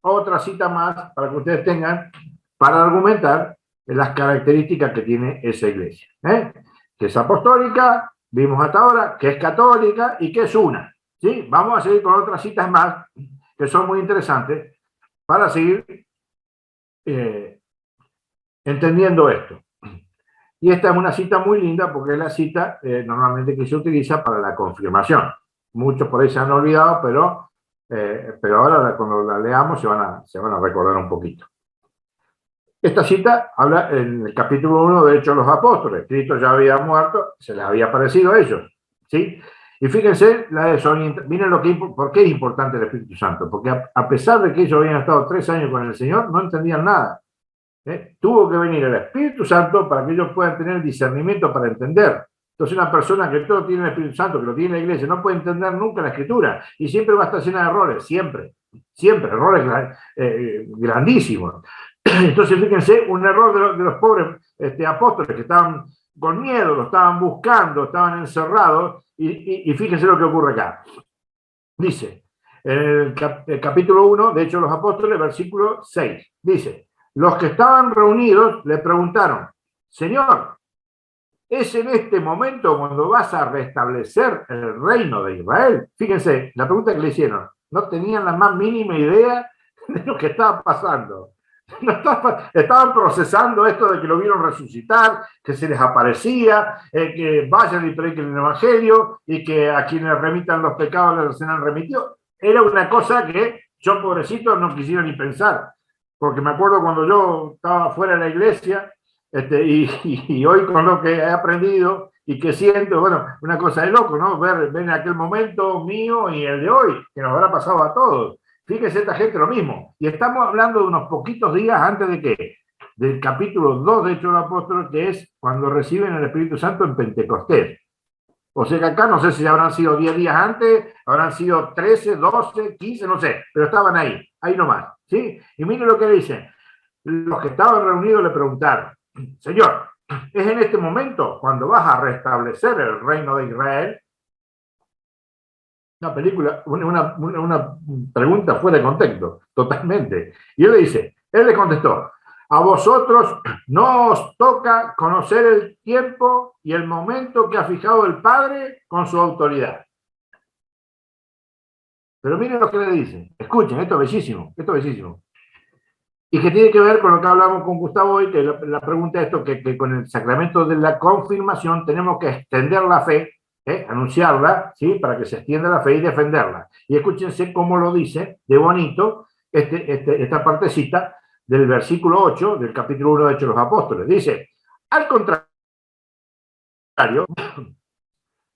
Speaker 3: Otra cita más para que ustedes tengan para argumentar las características que tiene esa iglesia. Que es apostólica, vimos hasta ahora, que es católica y que es una. ¿Sí? Vamos a seguir con otras citas más que son muy interesantes para seguir entendiendo esto. Y esta es una cita muy linda porque es la cita normalmente que se utiliza para la confirmación. Muchos por ahí se han olvidado, pero ahora cuando la leamos se van a recordar un poquito. Esta cita habla en el capítulo 1 de Hechos de los Apóstoles. Cristo ya había muerto, se les había aparecido a ellos, ¿sí? Y fíjense la desorientación. Miren por qué es importante el Espíritu Santo. Porque a pesar de que ellos habían estado 3 años con el Señor, no entendían nada. Tuvo que venir el Espíritu Santo para que ellos puedan tener discernimiento para entender. Entonces una persona que todo tiene el Espíritu Santo, que lo tiene la iglesia, no puede entender nunca la Escritura y siempre va a estar llena de errores, siempre, errores grandísimos. Entonces fíjense, un error de los pobres apóstoles que estaban con miedo, lo estaban buscando, estaban encerrados y fíjense lo que ocurre acá. Dice, en el capítulo 1 de Hechos de los Apóstoles, versículo 6, dice: los que estaban reunidos le preguntaron, Señor, ¿es en este momento cuando vas a restablecer el reino de Israel? Fíjense, la pregunta que le hicieron, no tenían la más mínima idea de lo que estaba pasando. Estaban procesando esto de que lo vieron resucitar, que se les aparecía, que vayan y prediquen el Evangelio y que a quienes remitan los pecados les serán remitidos. Era una cosa que yo, pobrecito, no quisiera ni pensar. Porque me acuerdo cuando yo estaba fuera de la iglesia y hoy con lo que he aprendido y que siento, bueno, una cosa de loco, ¿no? Ver aquel momento mío y el de hoy, que nos habrá pasado a todos. Fíjese esta gente lo mismo. Y estamos hablando de unos poquitos días antes de ¿qué? Del capítulo 2 de Hechos de los Apóstoles, que es cuando reciben el Espíritu Santo en Pentecostés. O sea que acá no sé si habrán sido 10 días antes, habrán sido 13, 12, 15, no sé, pero estaban ahí nomás, ¿sí? Y miren lo que dicen. Los que estaban reunidos le preguntaron, Señor, ¿es en este momento cuando vas a restablecer el reino de Israel? Una pregunta fuera de contexto, totalmente. Y él le contestó, a vosotros no os toca conocer el tiempo y el momento que ha fijado el Padre con su autoridad. Pero miren lo que le dice. Escuchen, esto es bellísimo. Y que tiene que ver con lo que hablamos con Gustavo hoy, que la pregunta es esto, que con el sacramento de la confirmación tenemos que extender la fe, anunciarla, ¿sí? Para que se extienda la fe y defenderla. Y escúchense cómo lo dice, de bonito, esta partecita del versículo 8 del capítulo 1 de Hechos de los Apóstoles. Dice, al contrario,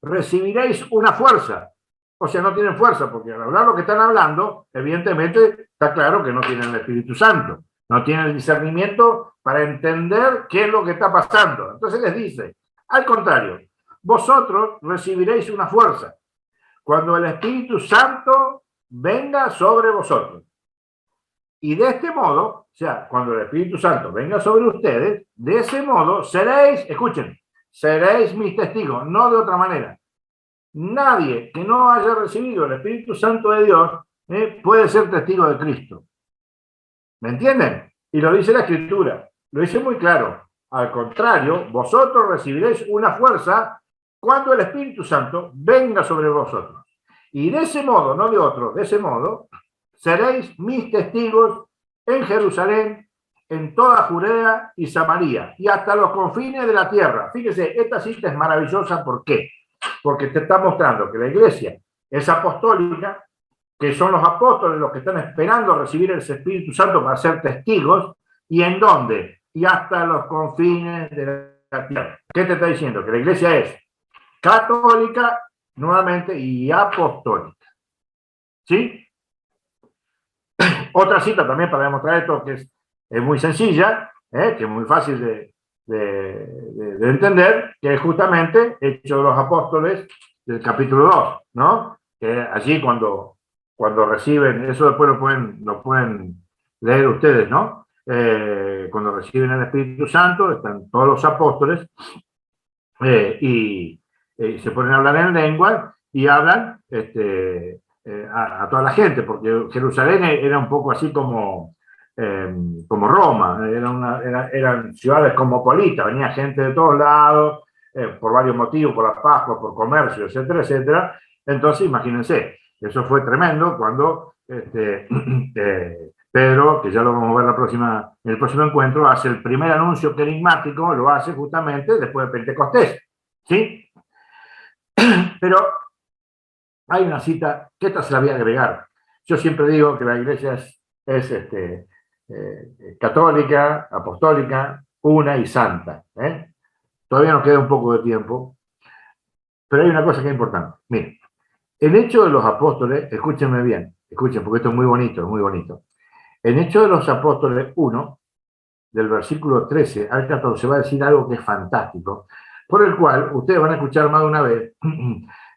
Speaker 3: recibiréis una fuerza. O sea, no tienen fuerza, porque al hablar lo que están hablando, evidentemente está claro que no tienen el Espíritu Santo, no tienen el discernimiento para entender qué es lo que está pasando. Entonces les dice, al contrario, vosotros recibiréis una fuerza cuando el Espíritu Santo venga sobre vosotros. Y de este modo, o sea, cuando el Espíritu Santo venga sobre ustedes, de ese modo seréis, escuchen, seréis mis testigos, no de otra manera. Nadie que no haya recibido el Espíritu Santo de Dios puede ser testigo de Cristo. ¿Me entienden? Y lo dice la Escritura, lo dice muy claro. Al contrario, vosotros recibiréis una fuerza cuando el Espíritu Santo venga sobre vosotros. Y de ese modo, no de otro, de ese modo, seréis mis testigos en Jerusalén, en toda Judea y Samaria, y hasta los confines de la tierra. Fíjese, esta cita es maravillosa, ¿por qué? Porque te está mostrando que la iglesia es apostólica, que son los apóstoles los que están esperando recibir el Espíritu Santo para ser testigos, ¿y en dónde? Y hasta los confines de la tierra. ¿Qué te está diciendo? Que la iglesia es católica, nuevamente, y apostólica. ¿Sí? Otra cita también para demostrar esto, que es muy sencilla, que es muy fácil de entender, que es justamente Hechos de los Apóstoles del capítulo 2, ¿no? Que allí cuando reciben, eso después lo pueden leer ustedes, ¿no? Cuando reciben el Espíritu Santo, están todos los apóstoles y se ponen a hablar en lengua y hablan a toda la gente, porque Jerusalén era un poco así como Roma, eran ciudades cosmopolitas, venía gente de todos lados, por varios motivos, por la Pascua, por comercio, etcétera, etcétera. Entonces, imagínense, eso fue tremendo cuando Pedro, que ya lo vamos a ver en el próximo encuentro, hace el primer anuncio querigmático, lo hace justamente después de Pentecostés, ¿sí? Pero hay una cita, que esta se la voy a agregar. Yo siempre digo que la iglesia es católica, apostólica, una y santa. Todavía nos queda un poco de tiempo, pero hay una cosa que es importante. Miren, el hecho de los apóstoles, escúchenme bien, escuchen, porque esto es muy bonito, es muy bonito. En Hechos de los Apóstoles 1, del versículo 13 al 14, va a decir algo que es fantástico, por el cual ustedes van a escuchar más de una vez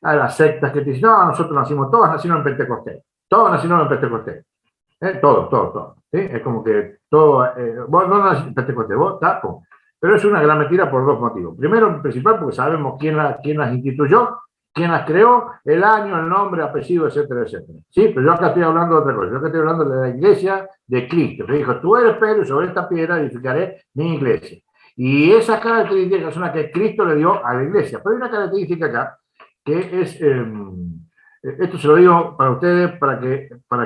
Speaker 3: a las sectas que te dicen, no, nosotros nacimos, todos nacieron en Pentecostés, todos nacieron en Pentecostés, todos, ¿sí? Es como que todo, vos no naciste en Pentecostés, vos tapo, pero es una gran mentira por dos motivos. Primero, principal, porque sabemos quién las instituyó, quién las creó, el año, el nombre, apellido, etcétera, etcétera. Sí, pero yo acá estoy hablando de otra cosa. Yo acá estoy hablando de la iglesia de Cristo, que dijo, tú eres Pedro y sobre esta piedra edificaré mi iglesia. Y esas características son las que Cristo le dio a la iglesia. Pero hay una característica acá que es, esto se lo digo para ustedes, para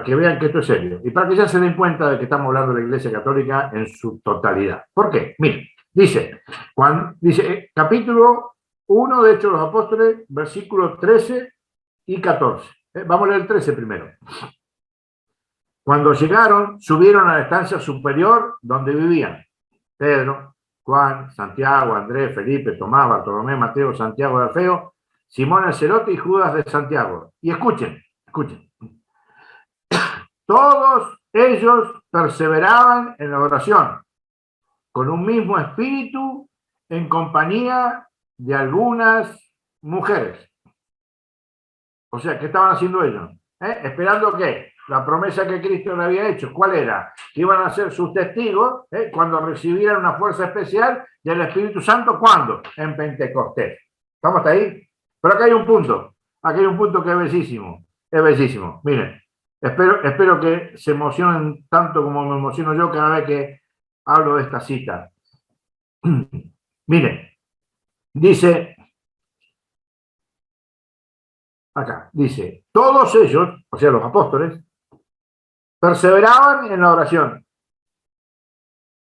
Speaker 3: que vean que esto es serio. Y para que ya se den cuenta de que estamos hablando de la iglesia católica en su totalidad. ¿Por qué? Miren, dice capítulo 1 de Hechos de los Apóstoles, versículos 13 y 14. Vamos a leer el 13 primero. Cuando llegaron, subieron a la estancia superior donde vivían Pedro, Juan, Santiago, Andrés, Felipe, Tomás, Bartolomé, Mateo, Santiago de Alfeo, Simón el Celote y Judas de Santiago. Y escuchen. Todos ellos perseveraban en la oración, con un mismo espíritu, en compañía de algunas mujeres. O sea, ¿qué estaban haciendo ellos? Esperando que la promesa que Cristo le había hecho, ¿cuál era? Que iban a ser sus testigos cuando recibieran una fuerza especial del Espíritu Santo. ¿Cuándo? En Pentecostés. ¿Estamos hasta ahí? Pero acá hay un punto que es bellísimo. Miren, espero que se emocionen tanto como me emociono yo cada vez que hablo de esta cita. Miren, dice acá, dice, todos ellos, o sea, los apóstoles, perseveraban en la oración,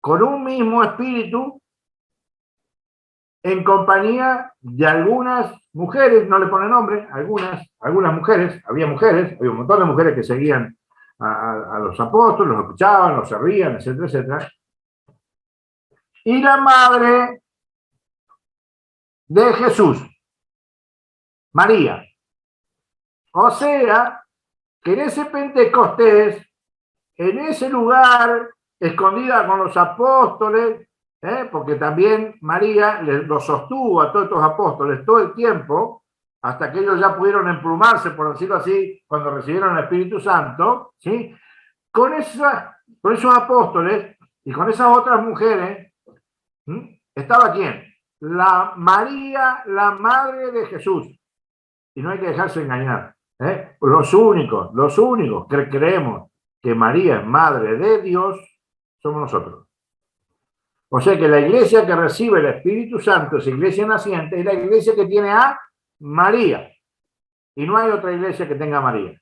Speaker 3: con un mismo espíritu, en compañía de algunas mujeres, no le pone nombre, algunas mujeres, había un montón de mujeres que seguían a los apóstoles, los escuchaban, los servían, etcétera, etcétera. Y la madre de Jesús, María. O sea, que en ese Pentecostés, en ese lugar, escondida con los apóstoles, porque también María los sostuvo a todos estos apóstoles todo el tiempo, hasta que ellos ya pudieron emplumarse, por decirlo así, cuando recibieron el Espíritu Santo, ¿sí? Con esos apóstoles y con esas otras mujeres, ¿estaba quién? La María, la madre de Jesús. Y no hay que dejarse engañar. Los únicos que creemos que María es madre de Dios somos nosotros. O sea que la iglesia que recibe el Espíritu Santo, esa iglesia naciente, es la iglesia que tiene a María. Y no hay otra iglesia que tenga a María.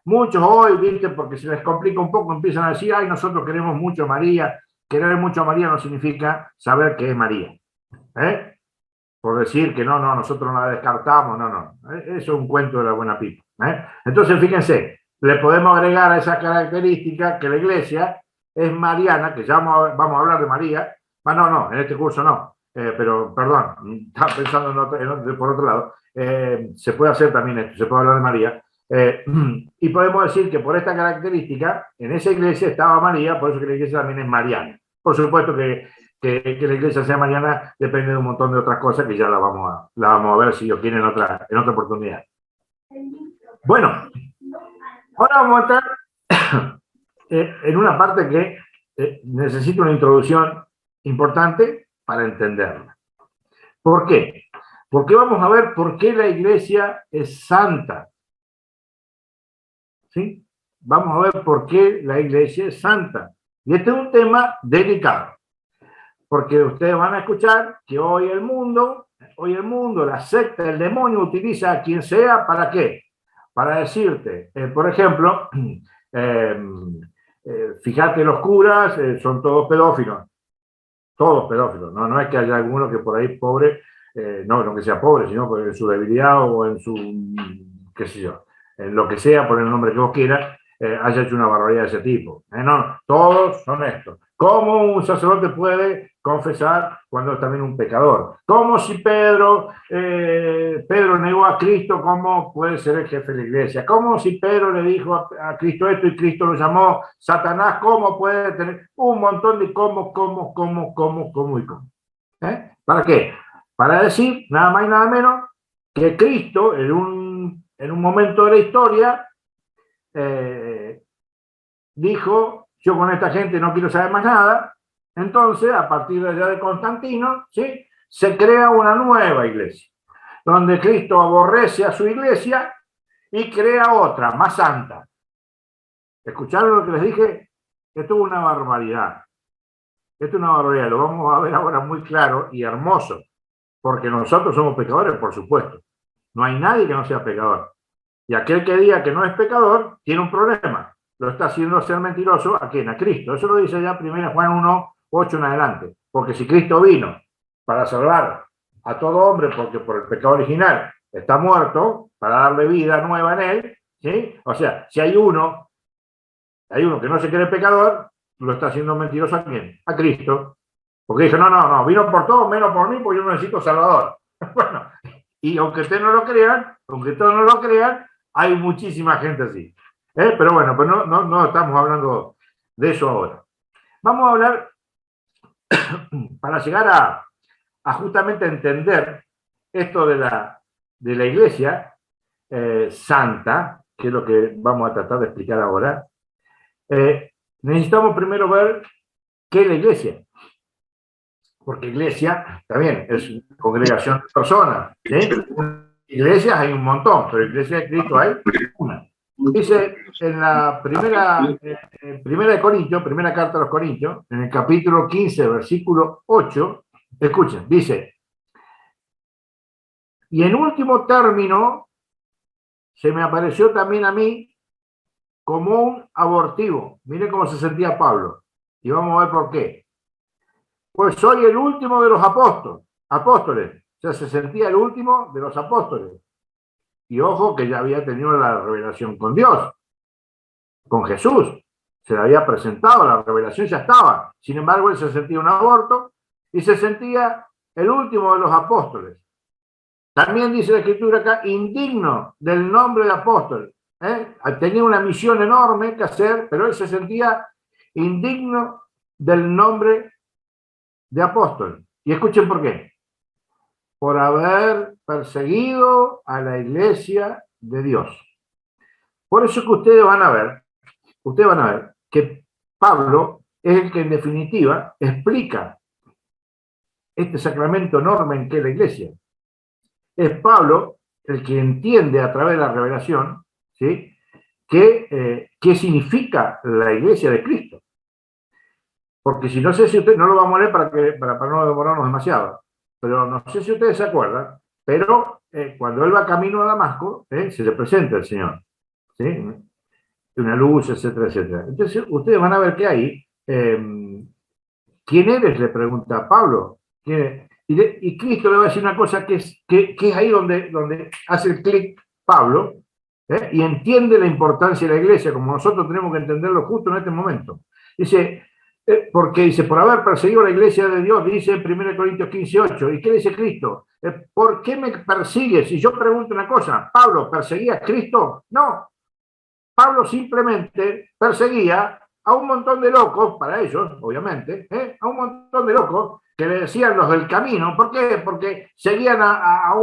Speaker 3: Muchos hoy, ¿viste? Porque se les complica un poco, empiezan a decir, ay, nosotros queremos mucho a María. Querer mucho a María no significa saber que es María. Por decir que no, nosotros no la descartamos, no. Eso es un cuento de la buena pipa. Entonces, fíjense, le podemos agregar a esa característica que la iglesia es mariana, que ya vamos a hablar de María. No, en este curso no, pero perdón, estaba pensando por otro lado. Se puede hacer también esto, se puede hablar de María. Y podemos decir que por esta característica, en esa iglesia estaba María, por eso que la iglesia también es mariana. Por supuesto que la iglesia sea mariana depende de un montón de otras cosas que ya la vamos a ver si Dios quiere en otra oportunidad. Bueno, ahora vamos a entrar en una parte que necesita una introducción importante para entenderla. ¿Por qué? Porque vamos a ver por qué la iglesia es santa. ¿Sí? Vamos a ver por qué la iglesia es santa. Y este es un tema delicado. Porque ustedes van a escuchar que hoy el mundo, la secta, el demonio utiliza a quien sea, ¿para qué? Para decirte, por ejemplo, fíjate, los curas son todos pedófilos. Todos pedófilos. No, no es que haya alguno que por ahí pobre, no que sea pobre, sino en su debilidad o en su, qué sé yo, en lo que sea, por el nombre que vos quieras, haya hecho una barbaridad de ese tipo. No, todos son estos. ¿Cómo un sacerdote puede confesar cuando es también un pecador? ¿Cómo si Pedro negó a Cristo, cómo puede ser el jefe de la iglesia? ¿Cómo si Pedro le dijo a Cristo esto y Cristo lo llamó Satanás? ¿Cómo puede tener un montón de cómo y cómo? ¿Para qué? Para decir nada más y nada menos que Cristo en un momento de la historia dijo, yo con esta gente no quiero saber más nada. Entonces, a partir de allá de Constantino, ¿sí?, se crea una nueva iglesia, donde Cristo aborrece a su iglesia y crea otra, más santa. ¿Escucharon lo que les dije? Esto es una barbaridad. Esto es una barbaridad. Lo vamos a ver ahora muy claro y hermoso, porque nosotros somos pecadores, por supuesto. No hay nadie que no sea pecador. Y aquel que diga que no es pecador, tiene un problema. Lo está haciendo ser mentiroso. ¿A quién? A Cristo. Eso lo dice ya 1 Juan 1:8 en adelante. Porque si Cristo vino para salvar a todo hombre, porque por el pecado original está muerto, para darle vida nueva en él, ¿sí? O sea, si hay uno que no se cree pecador, lo está haciendo mentiroso. ¿A quién? A Cristo. Porque dijo, no, vino por todos menos por mí, porque yo necesito salvador. Bueno, y aunque ustedes no lo crean, hay muchísima gente así. Pero bueno, pues no estamos hablando de eso ahora. Vamos a hablar, para llegar a justamente entender esto de la iglesia santa, que es lo que vamos a tratar de explicar ahora. Necesitamos primero ver qué es la iglesia. Porque iglesia también es una congregación de personas. Iglesias hay un montón, pero iglesia de Cristo hay una. Dice en la primera de Corintios, primera carta a los Corintios, en el capítulo 15, versículo 8, escuchen, dice, y en último término, se me apareció también a mí como un abortivo. Miren cómo se sentía Pablo. Y vamos a ver por qué. Pues soy el último de los apóstoles. O sea, se sentía el último de los apóstoles. Y ojo que ya había tenido la revelación con Dios, con Jesús. Se le había presentado, la revelación ya estaba. Sin embargo, él se sentía un aborto y se sentía el último de los apóstoles. También dice la Escritura acá, indigno del nombre de apóstol. Tenía una misión enorme que hacer, pero él se sentía indigno del nombre de apóstol. Y escuchen por qué. Por haber perseguido a la iglesia de Dios. Por eso que ustedes van a ver que Pablo es el que en definitiva explica este sacramento enorme en que es la iglesia. Es Pablo el que entiende a través de la revelación, ¿sí?, qué significa la iglesia de Cristo. Porque si no sé si usted, no lo vamos a leer para no demorarnos demasiado, pero no sé si ustedes se acuerdan, pero cuando él va camino a Damasco, se le presenta el Señor, ¿sí?, una luz, etcétera, etcétera. Entonces ustedes van a ver que ahí, ¿quién eres?, le pregunta a Pablo. Y Cristo le va a decir una cosa que es ahí donde hace el clic Pablo, y entiende la importancia de la iglesia, como nosotros tenemos que entenderlo justo en este momento. Dice, porque dice, por haber perseguido a la iglesia de Dios, dice en 1 Corintios 15:8. ¿Y qué dice Cristo? ¿Por qué me persigues? Y yo pregunto una cosa, ¿Pablo perseguía a Cristo? No. Pablo simplemente perseguía a un montón de locos, para ellos, obviamente, a un montón de locos que le decían los del camino. ¿Por qué? Porque seguían a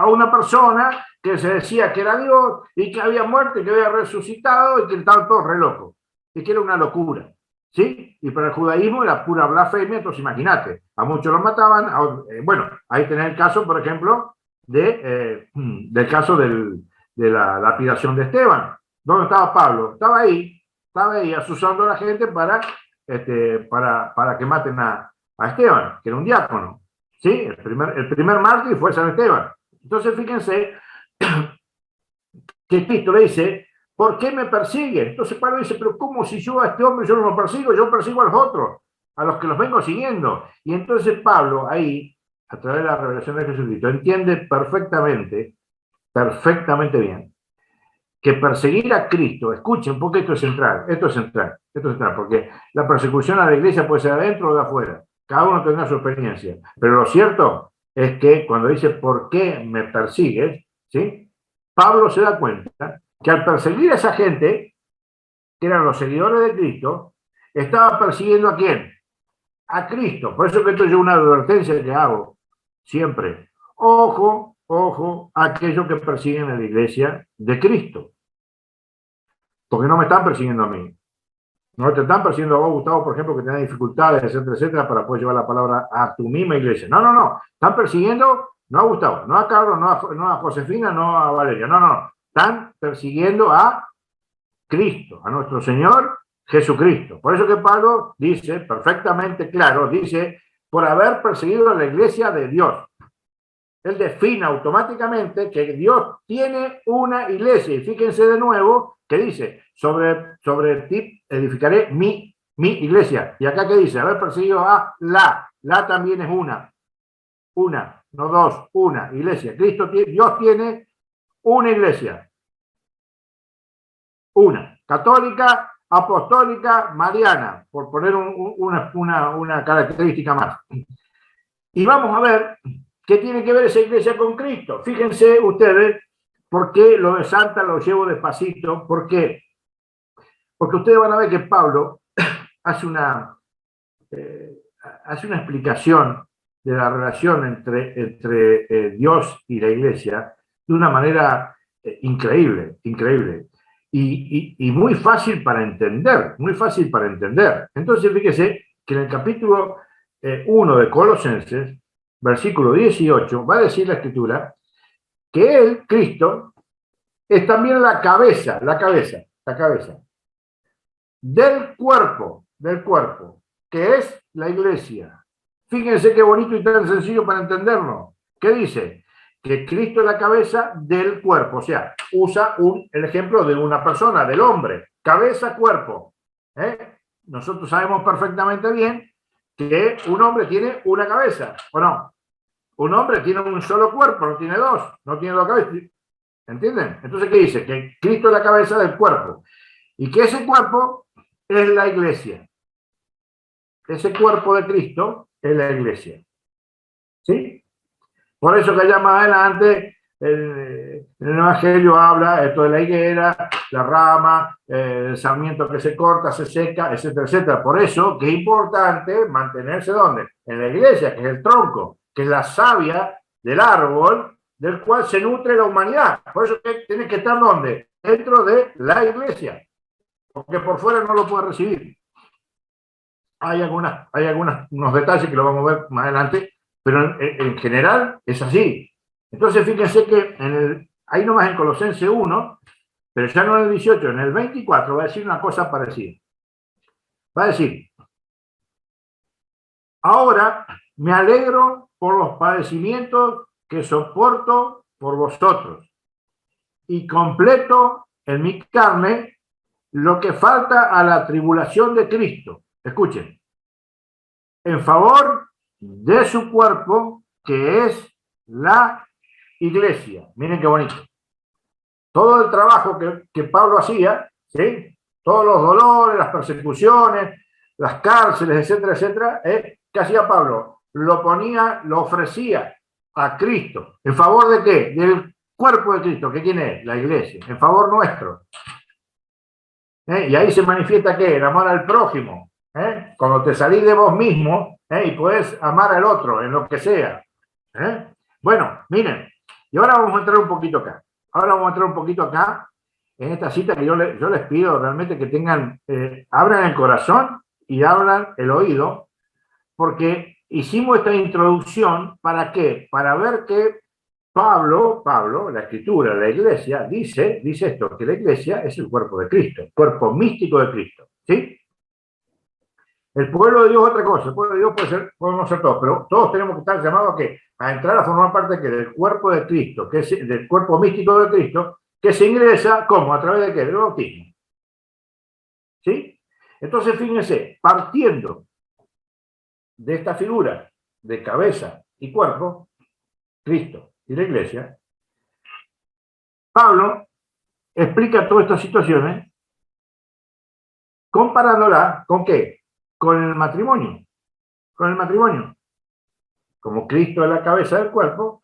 Speaker 3: una persona que se decía que era Dios y que había muerto y que había resucitado y que estaban todos re locos. Y que era una locura. ¿Sí? Y para el judaísmo era pura blasfemia, entonces imagínate, a muchos los mataban. Bueno, ahí tenés el caso, por ejemplo, del caso de la lapidación de Esteban. ¿Dónde estaba Pablo? Estaba ahí asusando a la gente para que maten a Esteban, que era un diácono. ¿Sí? El primer mártir fue San Esteban. Entonces fíjense que Cristo le dice, ¿por qué me persiguen? Entonces Pablo dice, pero ¿cómo si yo a este hombre yo no lo persigo? Yo persigo a los otros, a los que los vengo siguiendo. Y entonces Pablo ahí, a través de la revelación de Jesucristo, entiende perfectamente bien, que perseguir a Cristo, escuchen, porque esto es central, porque la persecución a la iglesia puede ser adentro o de afuera, cada uno tendrá su experiencia, pero lo cierto es que cuando dice, ¿por qué me persigues? ¿Sí? Pablo se da cuenta que al perseguir a esa gente, que eran los seguidores de Cristo, estaba persiguiendo ¿a quién? A Cristo. Por eso que esto es una advertencia que hago siempre. Ojo, ojo a aquellos que persiguen a la iglesia de Cristo. Porque no me están persiguiendo a mí. No te están persiguiendo a vos, Gustavo, por ejemplo, que tenés dificultades, etcétera, etcétera, para poder llevar la palabra a tu misma iglesia. No, no, no. Están persiguiendo no a Gustavo, no a Carlos, no a Josefina, no a Valeria. No, no. Están persiguiendo a Cristo, a nuestro Señor Jesucristo. Por eso que Pablo dice, perfectamente claro, dice, por haber perseguido a la iglesia de Dios. Él define automáticamente que Dios tiene una iglesia. Y fíjense de nuevo que dice, sobre ti edificaré mi iglesia. Y acá que dice, haber perseguido a la también es una, no dos, una iglesia. Dios tiene una iglesia. Una, católica, apostólica, mariana, por poner una característica más. Y vamos a ver qué tiene que ver esa iglesia con Cristo. Fíjense ustedes por qué lo de Santa lo llevo despacito. ¿Por qué? Porque ustedes van a ver que Pablo hace una explicación de la relación entre Dios y la iglesia de una manera increíble, increíble. Y muy fácil para entender, muy fácil para entender. Entonces, fíjese que en el capítulo 1 de Colosenses, versículo 18, va a decir la Escritura que él, Cristo, es también la cabeza del cuerpo, que es la iglesia. Fíjense qué bonito y tan sencillo para entenderlo. ¿Qué dice? Que Cristo es la cabeza del cuerpo, o sea, usa el ejemplo de una persona, del hombre, cabeza, cuerpo. Nosotros sabemos perfectamente bien que un hombre tiene una cabeza, ¿o no? Un hombre tiene un solo cuerpo, no tiene dos cabezas. ¿Entienden? Entonces, ¿qué dice? Que Cristo es la cabeza del cuerpo. Y que ese cuerpo es la iglesia. Ese cuerpo de Cristo es la iglesia. ¿Sí? Por eso que allá más adelante el Evangelio habla esto de la higuera, la rama, el sarmiento que se corta, se seca, etcétera, etcétera. Por eso que es importante mantenerse ¿dónde? En la iglesia, que es el tronco, que es la savia del árbol del cual se nutre la humanidad. Por eso que tiene que estar ¿dónde? Dentro de la iglesia, porque por fuera no lo puede recibir. Hay unos detalles que lo vamos a ver más adelante, pero en general es así. Entonces fíjense que ahí nomás en Colosenses 1, pero ya no en el 18, en el 24 va a decir una cosa parecida. Va a decir, ahora me alegro por los padecimientos que soporto por vosotros y completo en mi carne lo que falta a la tribulación de Cristo. Escuchen, en favor de su cuerpo, que es la iglesia. Miren qué bonito. Todo el trabajo que Pablo hacía, ¿sí? Todos los dolores, las persecuciones, las cárceles, etcétera, etcétera, ¿qué hacía Pablo? Lo ofrecía a Cristo. ¿En favor de qué? Del cuerpo de Cristo. ¿Que quién es? La iglesia. En favor nuestro. Y ahí se manifiesta ¿qué? El amor al prójimo. Cuando te salís de vos mismo y podés amar al otro en lo que sea. Bueno, miren, y ahora vamos a entrar un poquito acá. En esta cita que yo les pido realmente que tengan, abran el corazón y abran el oído, porque hicimos esta introducción, ¿para qué? Para ver que Pablo, la Escritura, la Iglesia, dice esto, que la Iglesia es el cuerpo de Cristo, el cuerpo místico de Cristo, ¿sí? El pueblo de Dios es otra cosa, el pueblo de Dios podemos ser todos, pero todos tenemos que estar llamados a ¿qué? A entrar a formar parte del cuerpo de Cristo, que es del cuerpo místico de Cristo, que se ingresa, ¿cómo? ¿A través de qué? Del bautismo. ¿Sí? Entonces, fíjense, partiendo de esta figura de cabeza y cuerpo, Cristo y la Iglesia, Pablo explica todas estas situaciones comparándola ¿con qué? Con el matrimonio. Con el matrimonio. Como Cristo es la cabeza del cuerpo,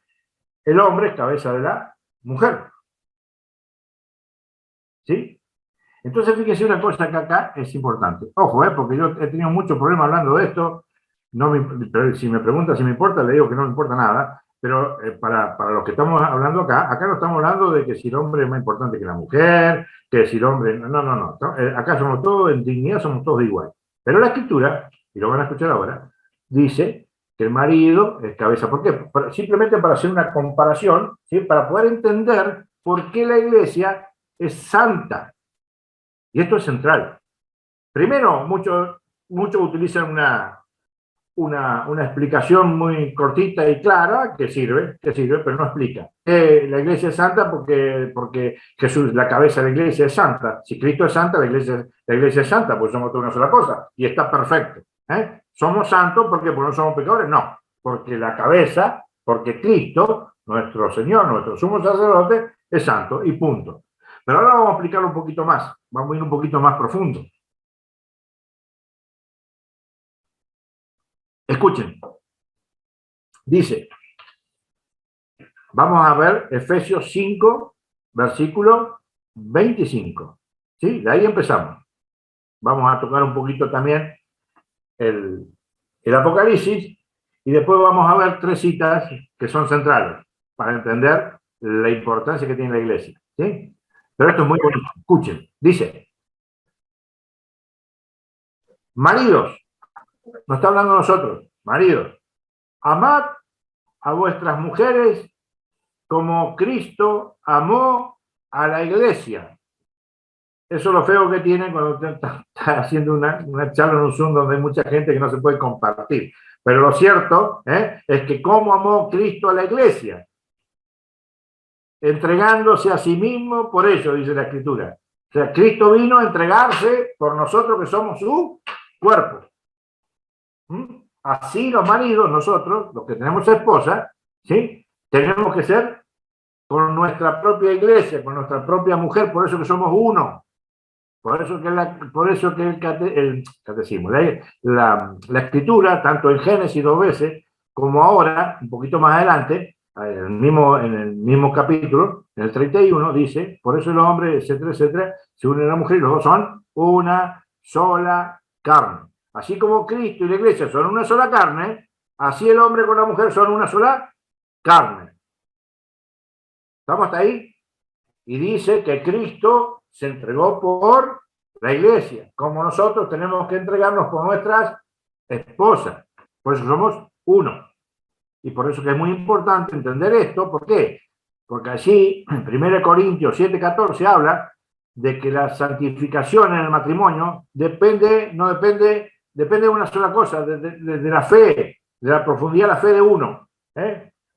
Speaker 3: el hombre es cabeza de la mujer. ¿Sí? Entonces, fíjese una cosa que acá es importante. Ojo, porque yo he tenido muchos problemas hablando de esto. Pero si me pregunta si me importa, le digo que no me importa nada. Pero para los que estamos hablando acá no estamos hablando de que si el hombre es más importante que la mujer, que si el hombre... No. Acá somos todos, en dignidad somos todos iguales. Pero la Escritura, y lo van a escuchar ahora, dice que el marido es cabeza. ¿Por qué? Simplemente para hacer una comparación, ¿sí? Para poder entender por qué la Iglesia es santa. Y esto es central. Primero, muchos utilizan una explicación muy cortita y clara que sirve, pero no explica. La Iglesia es santa porque Jesús, la cabeza de la Iglesia, es santa. Si Cristo es santa, la iglesia es santa, pues somos toda una sola cosa. Y está perfecto. ¿Somos santos porque no somos pecadores? No. Porque la cabeza, porque Cristo, nuestro Señor, nuestro sumo sacerdote, es santo y punto. Pero ahora vamos a explicarlo un poquito más. Vamos a ir un poquito más profundo. Escuchen. Dice, vamos a ver Efesios 5, versículo 25. ¿Sí? De ahí empezamos. Vamos a tocar un poquito también el Apocalipsis y después vamos a ver 3 citas que son centrales para entender la importancia que tiene la Iglesia. ¿Sí? Pero esto es muy bonito. Escuchen. Dice, maridos, no está hablando nosotros, maridos, amad a vuestras mujeres como Cristo amó a la Iglesia. Eso es lo feo que tiene cuando usted está haciendo una charla en un Zoom donde hay mucha gente que no se puede compartir. Pero lo cierto es que cómo amó Cristo a la Iglesia, entregándose a sí mismo por ello, dice la Escritura. O sea, Cristo vino a entregarse por nosotros que somos su cuerpo. Así los maridos, nosotros, los que tenemos esposa, ¿sí? Tenemos que ser con nuestra propia iglesia, con nuestra propia mujer, por eso que somos uno. Por eso que el catecismo, la Escritura, tanto en Génesis 2 veces, como ahora, un poquito más adelante, en el mismo capítulo, en el 31, dice, por eso el hombre, etcétera, se une a la mujer y los dos son una sola carne. Así como Cristo y la Iglesia son una sola carne, así el hombre con la mujer son una sola carne. ¿Estamos hasta ahí? Y dice que Cristo se entregó por la Iglesia, como nosotros tenemos que entregarnos por nuestras esposas. Por eso somos uno. Y por eso que es muy importante entender esto. ¿Por qué? Porque allí, en 1 Corintios 7:14, habla de que la santificación en el matrimonio depende de una sola cosa, de la fe, de la profundidad de la fe de uno.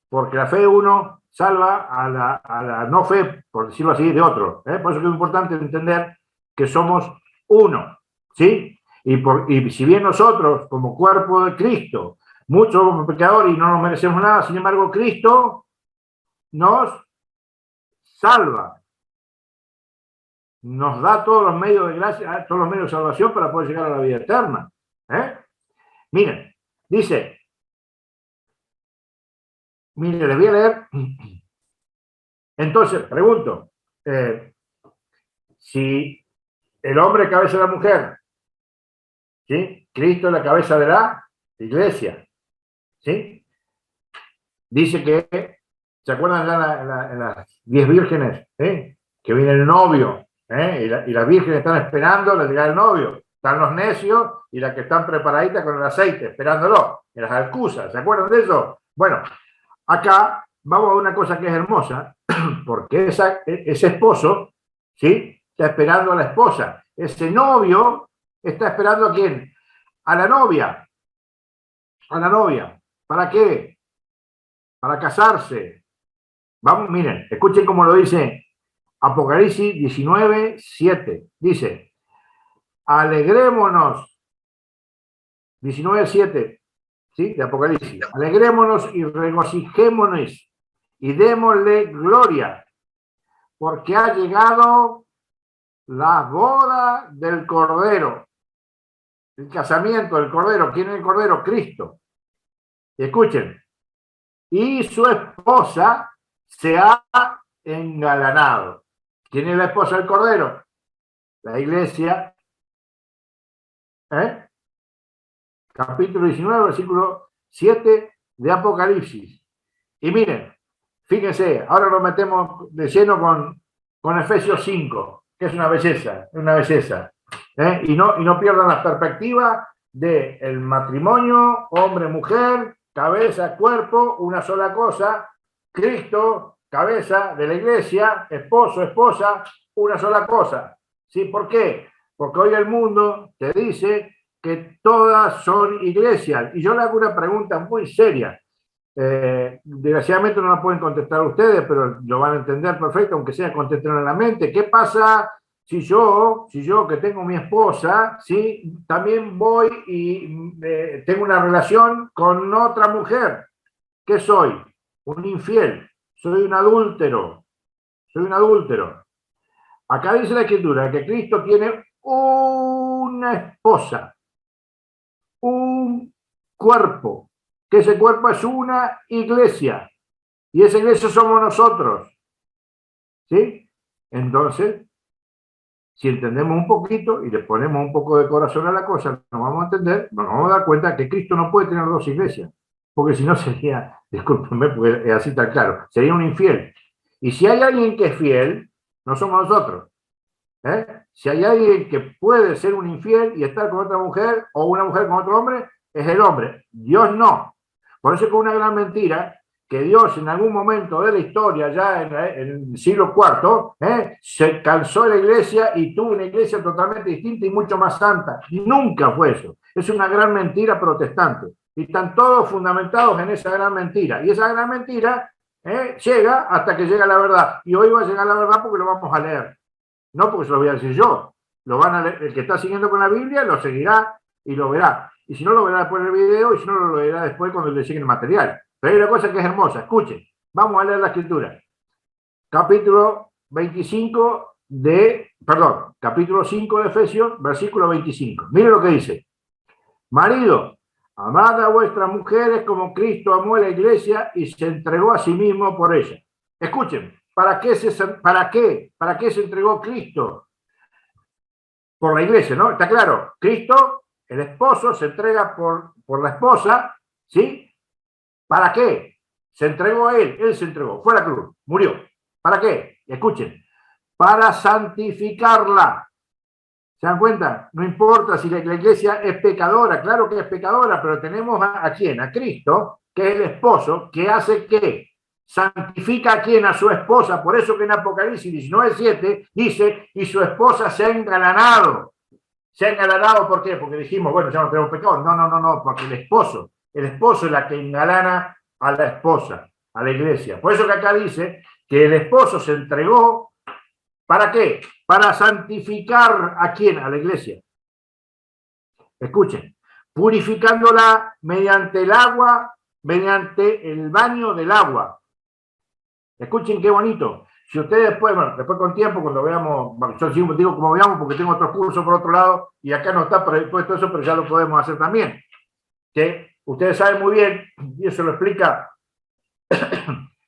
Speaker 3: Porque la fe de uno salva a la no fe, por decirlo así, de otro. Por eso que es importante entender que somos uno. ¿Sí? Y si bien nosotros, como cuerpo de Cristo, muchos somos pecadores y no nos merecemos nada, sin embargo, Cristo nos salva. Nos da todos los medios de gracia, todos los medios de salvación para poder llegar a la vida eterna. Miren, dice, miren, les voy a leer. Entonces, pregunto, si el hombre es cabeza de la mujer, ¿sí? Cristo es la cabeza de la Iglesia, ¿sí? Dice que, ¿se acuerdan ya en las 10 vírgenes? Que viene el novio, y las vírgenes están esperando la llegada del novio. Están los necios y las que están preparaditas con el aceite, esperándolo, en las alcusas. ¿Se acuerdan de eso? Bueno, acá vamos a una cosa que es hermosa, porque ese esposo, ¿sí? Está esperando a la esposa. Ese novio está esperando ¿a quién? A la novia. A la novia. ¿Para qué? Para casarse. Vamos, miren, escuchen cómo lo dice Apocalipsis 19:7. Dice, alegrémonos, 19:7, ¿sí? De Apocalipsis. Alegrémonos y regocijémonos y démosle gloria, porque ha llegado la boda del Cordero, el casamiento del Cordero. ¿Quién es el Cordero? Cristo. Y escuchen, y su esposa se ha engalanado. ¿Quién es la esposa del Cordero? La iglesia. Capítulo 19, versículo 7 de Apocalipsis. Y miren, fíjense, ahora nos metemos de lleno con Efesios 5, que es una belleza, y no pierdan la perspectiva del matrimonio, hombre, mujer, cabeza, cuerpo, una sola cosa, Cristo, cabeza de la iglesia, esposo, esposa, una sola cosa. ¿Sí? ¿Por qué? Porque hoy el mundo te dice que todas son iglesias. Y yo le hago una pregunta muy seria. Desgraciadamente no la pueden contestar ustedes, pero lo van a entender perfecto, aunque sea contestar en la mente. ¿Qué pasa si yo que tengo mi esposa, ¿sí? También voy y tengo una relación con otra mujer? ¿Qué soy? Un infiel. Soy un adúltero. Soy un adúltero. Acá dice la Escritura que Cristo tiene una esposa, un cuerpo, que ese cuerpo es una iglesia, y esa iglesia somos nosotros. ¿Sí? Entonces, si entendemos un poquito y le ponemos un poco de corazón a la cosa, nos vamos a entender, nos vamos a dar cuenta que Cristo no puede tener dos iglesias, porque si no sería, discúlpenme, porque es así tan claro, sería un infiel. Y si hay alguien que es fiel, no somos nosotros. Si hay alguien que puede ser un infiel y estar con otra mujer, o una mujer con otro hombre, es el hombre. Dios no. Por eso es que una gran mentira que Dios en algún momento de la historia, ya en el siglo IV, se cansó de la iglesia y tuvo una iglesia totalmente distinta y mucho más santa. Nunca fue eso. Es una gran mentira protestante. Y están todos fundamentados en esa gran mentira. Y esa gran mentira llega hasta que llega la verdad. Y hoy va a llegar la verdad porque lo vamos a leer. No porque se lo voy a decir yo. Lo van a leer. El que está siguiendo con la Biblia lo seguirá y lo verá. Y si no, lo verá después del video, y si no, lo verá después cuando le lleguen el material. Pero hay una cosa que es hermosa. Escuchen. Vamos a leer la Escritura. Capítulo 25 capítulo 5 de Efesios, versículo 25. Miren lo que dice. Marido, amad a vuestras mujeres como Cristo amó a la iglesia y se entregó a sí mismo por ella. Escuchen. ¿Para qué se entregó Cristo? Por la iglesia, ¿no? Está claro. Cristo, el esposo, se entrega por la esposa, ¿sí? ¿Para qué? Se entregó a él se entregó, fue a la cruz, murió. ¿Para qué? Escuchen, para santificarla. ¿Se dan cuenta? No importa si la iglesia es pecadora, claro que es pecadora, pero tenemos ¿a quién? A Cristo, que es el esposo, que hace ¿qué? Santifica a quien, a su esposa. Por eso que en Apocalipsis 19:7 dice, y su esposa se ha engalanado. ¿Se ha engalanado por qué? Porque dijimos, bueno, ya no tenemos pecado. No, porque el esposo es la que engalana a la esposa, a la iglesia. Por eso que acá dice que el esposo se entregó, ¿para qué? Para santificar a quién, a la iglesia. Escuchen, purificándola mediante el agua, mediante el baño del agua. Escuchen qué bonito. Si ustedes después con tiempo, cuando veamos, yo digo como veamos porque tengo otros cursos por otro lado y acá no está puesto eso, pero ya lo podemos hacer también. Que ustedes saben muy bien, y eso lo explica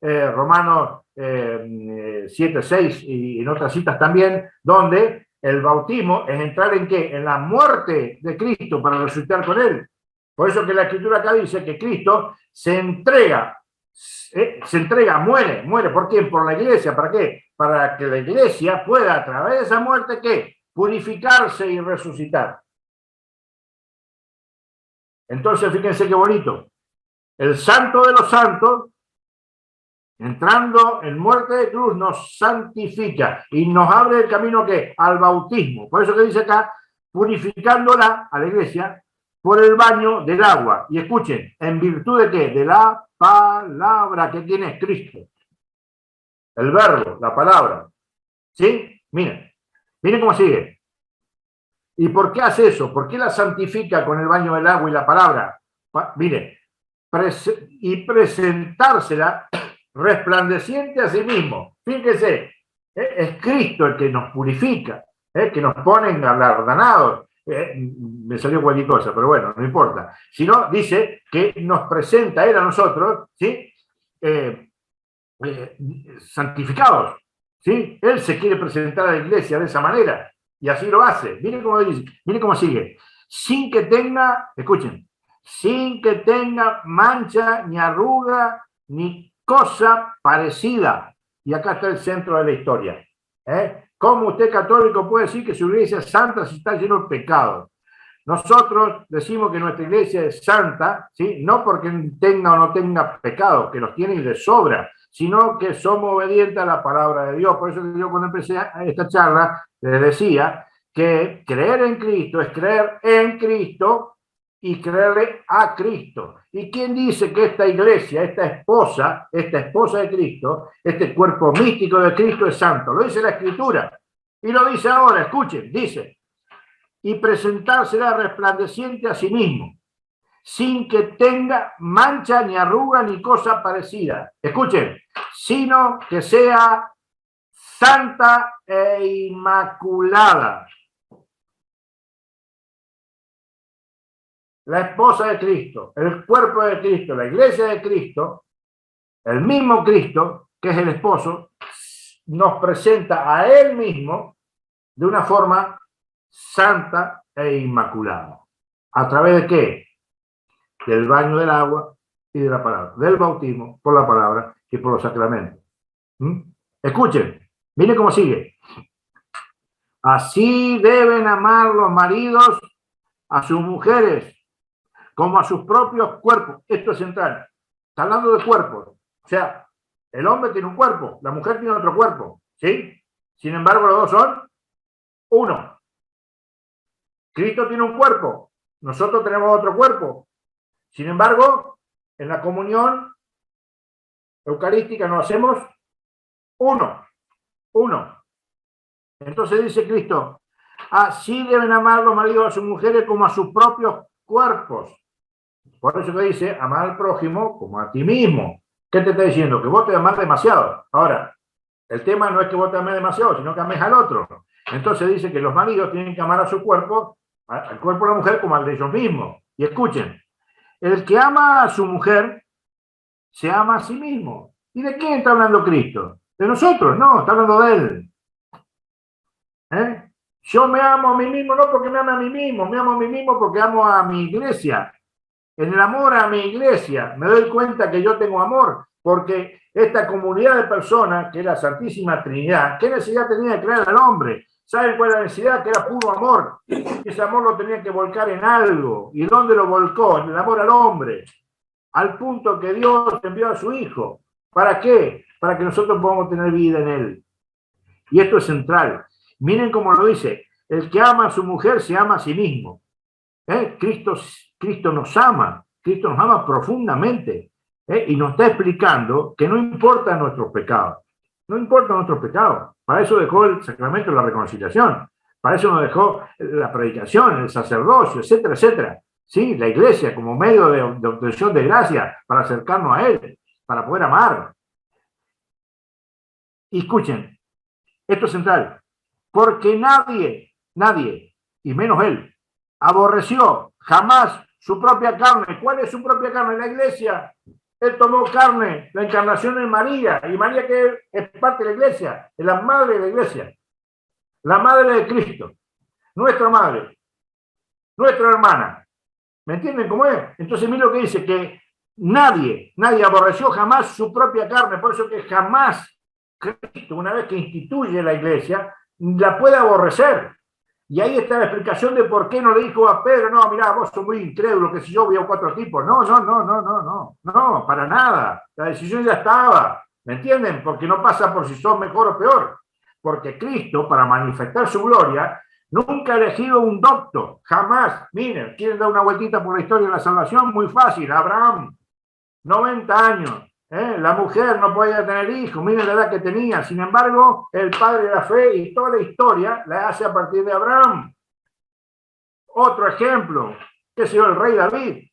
Speaker 3: Romanos 7:6 y en otras citas también, donde el bautismo es entrar en ¿qué? En la muerte de Cristo para resucitar con él. Por eso que la Escritura acá dice que Cristo se entrega, muere. ¿Por quién? Por la iglesia. ¿Para qué? Para que la iglesia pueda a través de esa muerte ¿qué? Purificarse y resucitar. Entonces fíjense qué bonito. El santo de los santos, entrando en muerte de cruz, nos santifica y nos abre el camino ¿qué? Al bautismo. Por eso que dice acá, purificándola a la iglesia por el baño del agua. Y escuchen, ¿en virtud de qué? De la palabra que tiene Cristo. El verbo, la palabra. ¿Sí? Miren cómo sigue. ¿Y por qué hace eso? ¿Por qué la santifica con el baño del agua y la palabra? Mire, y presentársela resplandeciente a sí mismo. Fíjense, es Cristo el que nos purifica, que nos pone galardonados. Me salió cualquier cosa, pero bueno, no importa. Sino dice que nos presenta Él a nosotros, ¿sí? Santificados, ¿sí? Él se quiere presentar a la iglesia de esa manera y así lo hace. Miren cómo dice, miren cómo sigue. Sin que tenga, escuchen, sin que tenga mancha, ni arruga, ni cosa parecida. Y acá está el centro de la historia. ¿Cómo usted católico puede decir que su iglesia es santa si está lleno de pecados? Nosotros decimos que nuestra iglesia es santa, ¿sí? No porque tenga o no tenga pecado, que los tiene y de sobra, sino que somos obedientes a la palabra de Dios. Por eso yo cuando empecé esta charla les decía que creer en Cristo es creer en Cristo y creerle a Cristo. ¿Y quién dice que esta iglesia, esta esposa de Cristo, este cuerpo místico de Cristo es santo? Lo dice la Escritura. Y lo dice ahora, escuchen, dice, y presentársela resplandeciente a sí mismo, sin que tenga mancha, ni arruga, ni cosa parecida. Escuchen, sino que sea santa e inmaculada. La esposa de Cristo, el cuerpo de Cristo, la iglesia de Cristo, el mismo Cristo, que es el esposo, nos presenta a Él mismo de una forma santa e inmaculada. ¿A través de qué? Del baño del agua y de la palabra. Del bautismo por la palabra y por los sacramentos. Escuchen, miren cómo sigue. Así deben amar los maridos a sus mujeres como a sus propios cuerpos. Esto es central. Está hablando de cuerpos. O sea, el hombre tiene un cuerpo, la mujer tiene otro cuerpo. ¿Sí? Sin embargo, los dos son uno. Cristo tiene un cuerpo, nosotros tenemos otro cuerpo. Sin embargo, en la comunión eucarística nos hacemos uno. Entonces dice Cristo, así deben amar los maridos a sus mujeres como a sus propios cuerpos. Por eso que dice, amar al prójimo como a ti mismo. ¿Qué te está diciendo? Que vos te amás demasiado. Ahora, el tema no es que vos te ames demasiado, sino que ames al otro. Entonces dice que los maridos tienen que amar a su cuerpo, al cuerpo de la mujer como al de ellos mismos. Y escuchen, el que ama a su mujer se ama a sí mismo. ¿Y de quién está hablando Cristo? De nosotros, no, está hablando de Él. Yo me amo a mí mismo, no porque me ame a mí mismo, me amo a mí mismo porque amo a mi iglesia. En el amor a mi iglesia me doy cuenta que yo tengo amor, porque esta comunidad de personas, que es la Santísima Trinidad, ¿qué necesidad tenía de crear al hombre? ¿Saben cuál es la necesidad? Que era puro amor. Ese amor lo tenía que volcar en algo. ¿Y dónde lo volcó? En el amor al hombre. Al punto que Dios envió a su Hijo. ¿Para qué? Para que nosotros podamos tener vida en Él. Y esto es central. Miren cómo lo dice. El que ama a su mujer se ama a sí mismo. Cristo nos ama profundamente. Y nos está explicando que no importa nuestros pecados. No importa nuestros pecados. Para eso dejó el sacramento de la reconciliación. Para eso nos dejó la predicación, el sacerdocio, etcétera, etcétera. ¿Sí? La iglesia como medio de obtención de gracia para acercarnos a Él, para poder amar. Y escuchen, esto es central. Porque nadie, y menos Él, aborreció jamás su propia carne. ¿Cuál es su propia carne? La iglesia. Él tomó carne, la encarnación en María, y María que es parte de la iglesia, es la madre de la iglesia, la madre de Cristo, nuestra madre, nuestra hermana. ¿Me entienden cómo es? Entonces mira lo que dice, que nadie aborreció jamás su propia carne, por eso que jamás Cristo, una vez que instituye la iglesia, la puede aborrecer. Y ahí está la explicación de por qué no le dijo a Pedro, no, mirá, vos sos muy incrédulo, que si yo voy a 4 tipos. No, para nada. La decisión ya estaba, ¿me entienden? Porque no pasa por si sos mejor o peor. Porque Cristo, para manifestar su gloria, nunca ha elegido un docto, jamás. Miren, ¿quieren dar una vueltita por la historia de la salvación? Muy fácil. Abraham, 90 años, La mujer no podía tener hijos, miren la edad que tenía. Sin embargo, el padre de la fe y toda la historia la hace a partir de Abraham. Otro ejemplo, qué sé yo, el rey David.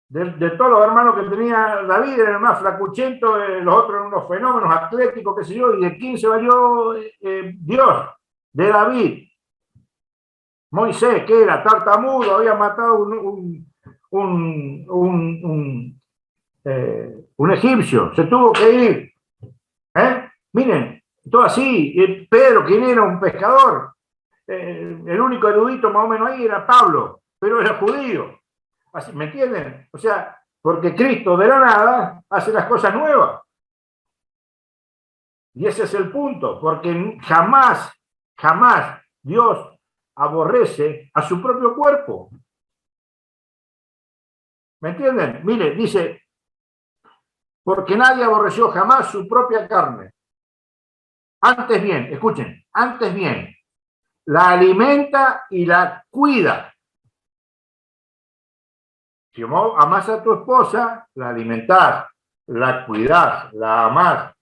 Speaker 3: De todos los hermanos que tenía David, era el más flacuchento, los otros eran unos fenómenos atléticos, qué sé yo, y de quién se valió Dios, de David. Moisés, que era tartamudo, había matado un egipcio, se tuvo que ir. Miren, todo así. Pedro, quien era un pescador, el único erudito más o menos ahí era Pablo, pero era judío. Así, ¿me entienden? O sea, porque Cristo de la nada hace las cosas nuevas. Y ese es el punto, porque jamás Dios aborrece a su propio cuerpo. ¿Me entienden? Mire, dice, porque nadie aborreció jamás su propia carne. Antes bien, escuchen, antes bien, la alimenta y la cuida. Si amás a tu esposa, la alimentás, la cuidás, la amás,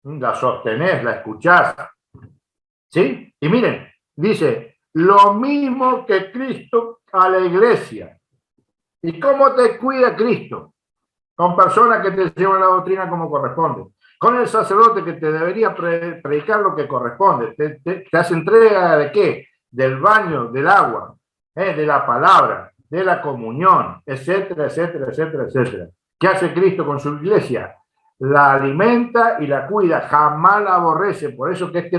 Speaker 3: la sostenés, la escuchás. ¿Sí? Y miren, dice, lo mismo que Cristo a la iglesia. ¿Y cómo te cuida Cristo? Con personas que te llevan la doctrina como corresponde. Con el sacerdote que te debería predicar lo que corresponde. Te hace entrega de qué? Del baño, del agua, de la palabra, de la comunión, etcétera, etcétera, etcétera, etcétera. ¿Qué hace Cristo con su iglesia? La alimenta y la cuida, jamás la aborrece. Por eso que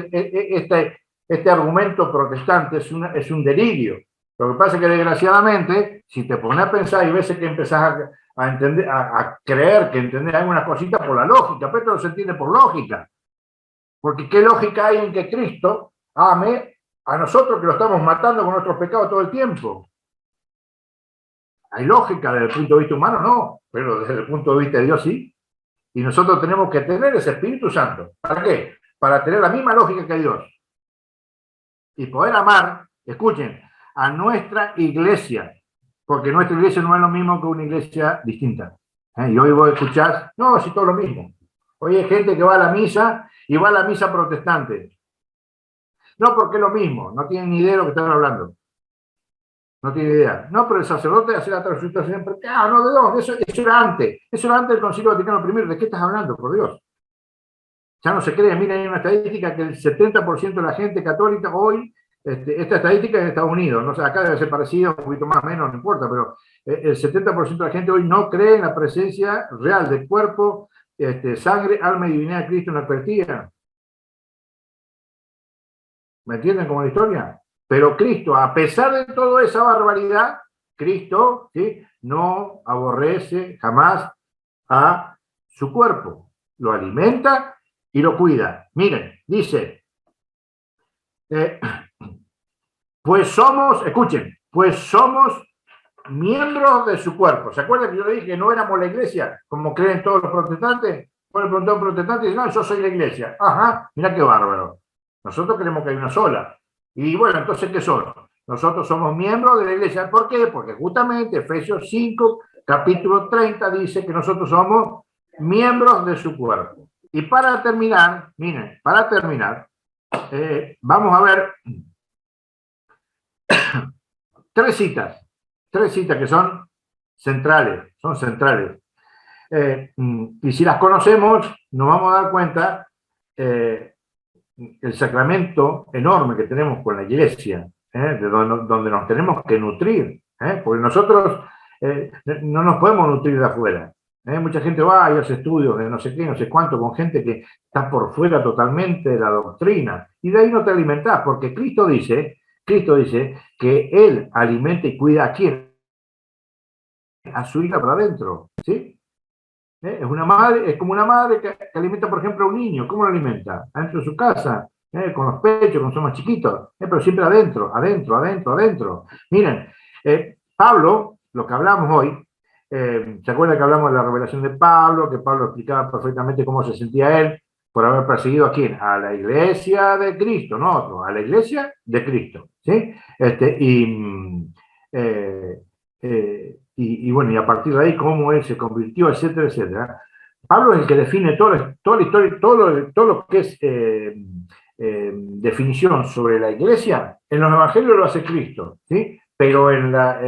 Speaker 3: este argumento protestante es un delirio. Lo que pasa es que desgraciadamente, si te pones a pensar y ves que empezás a entender, a creer que entender algunas cositas por la lógica, pero esto no se entiende por lógica. Porque ¿qué lógica hay en que Cristo ame a nosotros que lo estamos matando con nuestros pecados todo el tiempo? ¿Hay lógica desde el punto de vista humano? No, pero desde el punto de vista de Dios sí. Y nosotros tenemos que tener ese Espíritu Santo. ¿Para qué? Para tener la misma lógica que Dios. Y poder amar, escuchen, a nuestra iglesia. Porque nuestra iglesia no es lo mismo que una iglesia distinta. Y hoy vos escuchás, no, sí, todo lo mismo. Hoy hay gente que va a la misa y va a la misa protestante. No, porque es lo mismo, no tienen ni idea de lo que están hablando. No tiene idea. No, pero el sacerdote hace la transubstanciación. Ah, no, ¿de dónde? Eso era antes. Eso era antes del Concilio Vaticano I. ¿De qué estás hablando, por Dios? Ya no se cree. Mira, hay una estadística que el 70% de la gente católica hoy, esta estadística es de Estados Unidos, no sé, acá debe ser parecido, un poquito más, menos, no importa, pero el 70% de la gente hoy no cree en la presencia real del cuerpo, sangre, alma y divinidad de Cristo en la Eucaristía. ¿Me entienden como la historia? Pero Cristo, a pesar de toda esa barbaridad, Cristo, ¿sí?, no aborrece jamás a su cuerpo. Lo alimenta y lo cuida. Miren, dice, pues somos, escuchen, pues somos miembros de su cuerpo. ¿Se acuerdan que yo le dije que no éramos la iglesia, como creen todos los protestantes? Bueno, le preguntó a un protestante y dice, no, yo soy la iglesia. Ajá, mira qué bárbaro. Nosotros creemos que hay una sola. Y bueno, entonces, ¿qué son? Nosotros somos miembros de la iglesia. ¿Por qué? Porque justamente Efesios 5, capítulo 30, dice que nosotros somos miembros de su cuerpo. Y para terminar, miren, para terminar, vamos a ver tres citas que son centrales. Y si las conocemos, nos vamos a dar cuenta el sacramento enorme que tenemos con la iglesia, de donde nos tenemos que nutrir, porque nosotros no nos podemos nutrir de afuera. Mucha gente va y hace estudios de no sé qué, no sé cuánto, con gente que está por fuera totalmente de la doctrina, y de ahí no te alimentás, porque Cristo dice que Él alimenta y cuida a quién, a su hija para adentro, ¿sí? Es como una madre que alimenta, por ejemplo, a un niño. ¿Cómo lo alimenta? Adentro de su casa, con los pechos, cuando son más chiquitos, pero siempre adentro. Miren, Pablo, lo que hablamos hoy, ¿se acuerdan que hablamos de la revelación de Pablo? Que Pablo explicaba perfectamente cómo se sentía él por haber perseguido a quién, a la iglesia de Cristo, no otro, a la iglesia de Cristo, ¿sí? Y bueno, y a partir de ahí, cómo él se convirtió, etcétera, etcétera. Pablo es el que define toda la historia, todo lo que es definición sobre la iglesia. En los evangelios lo hace Cristo, ¿sí? Pero en la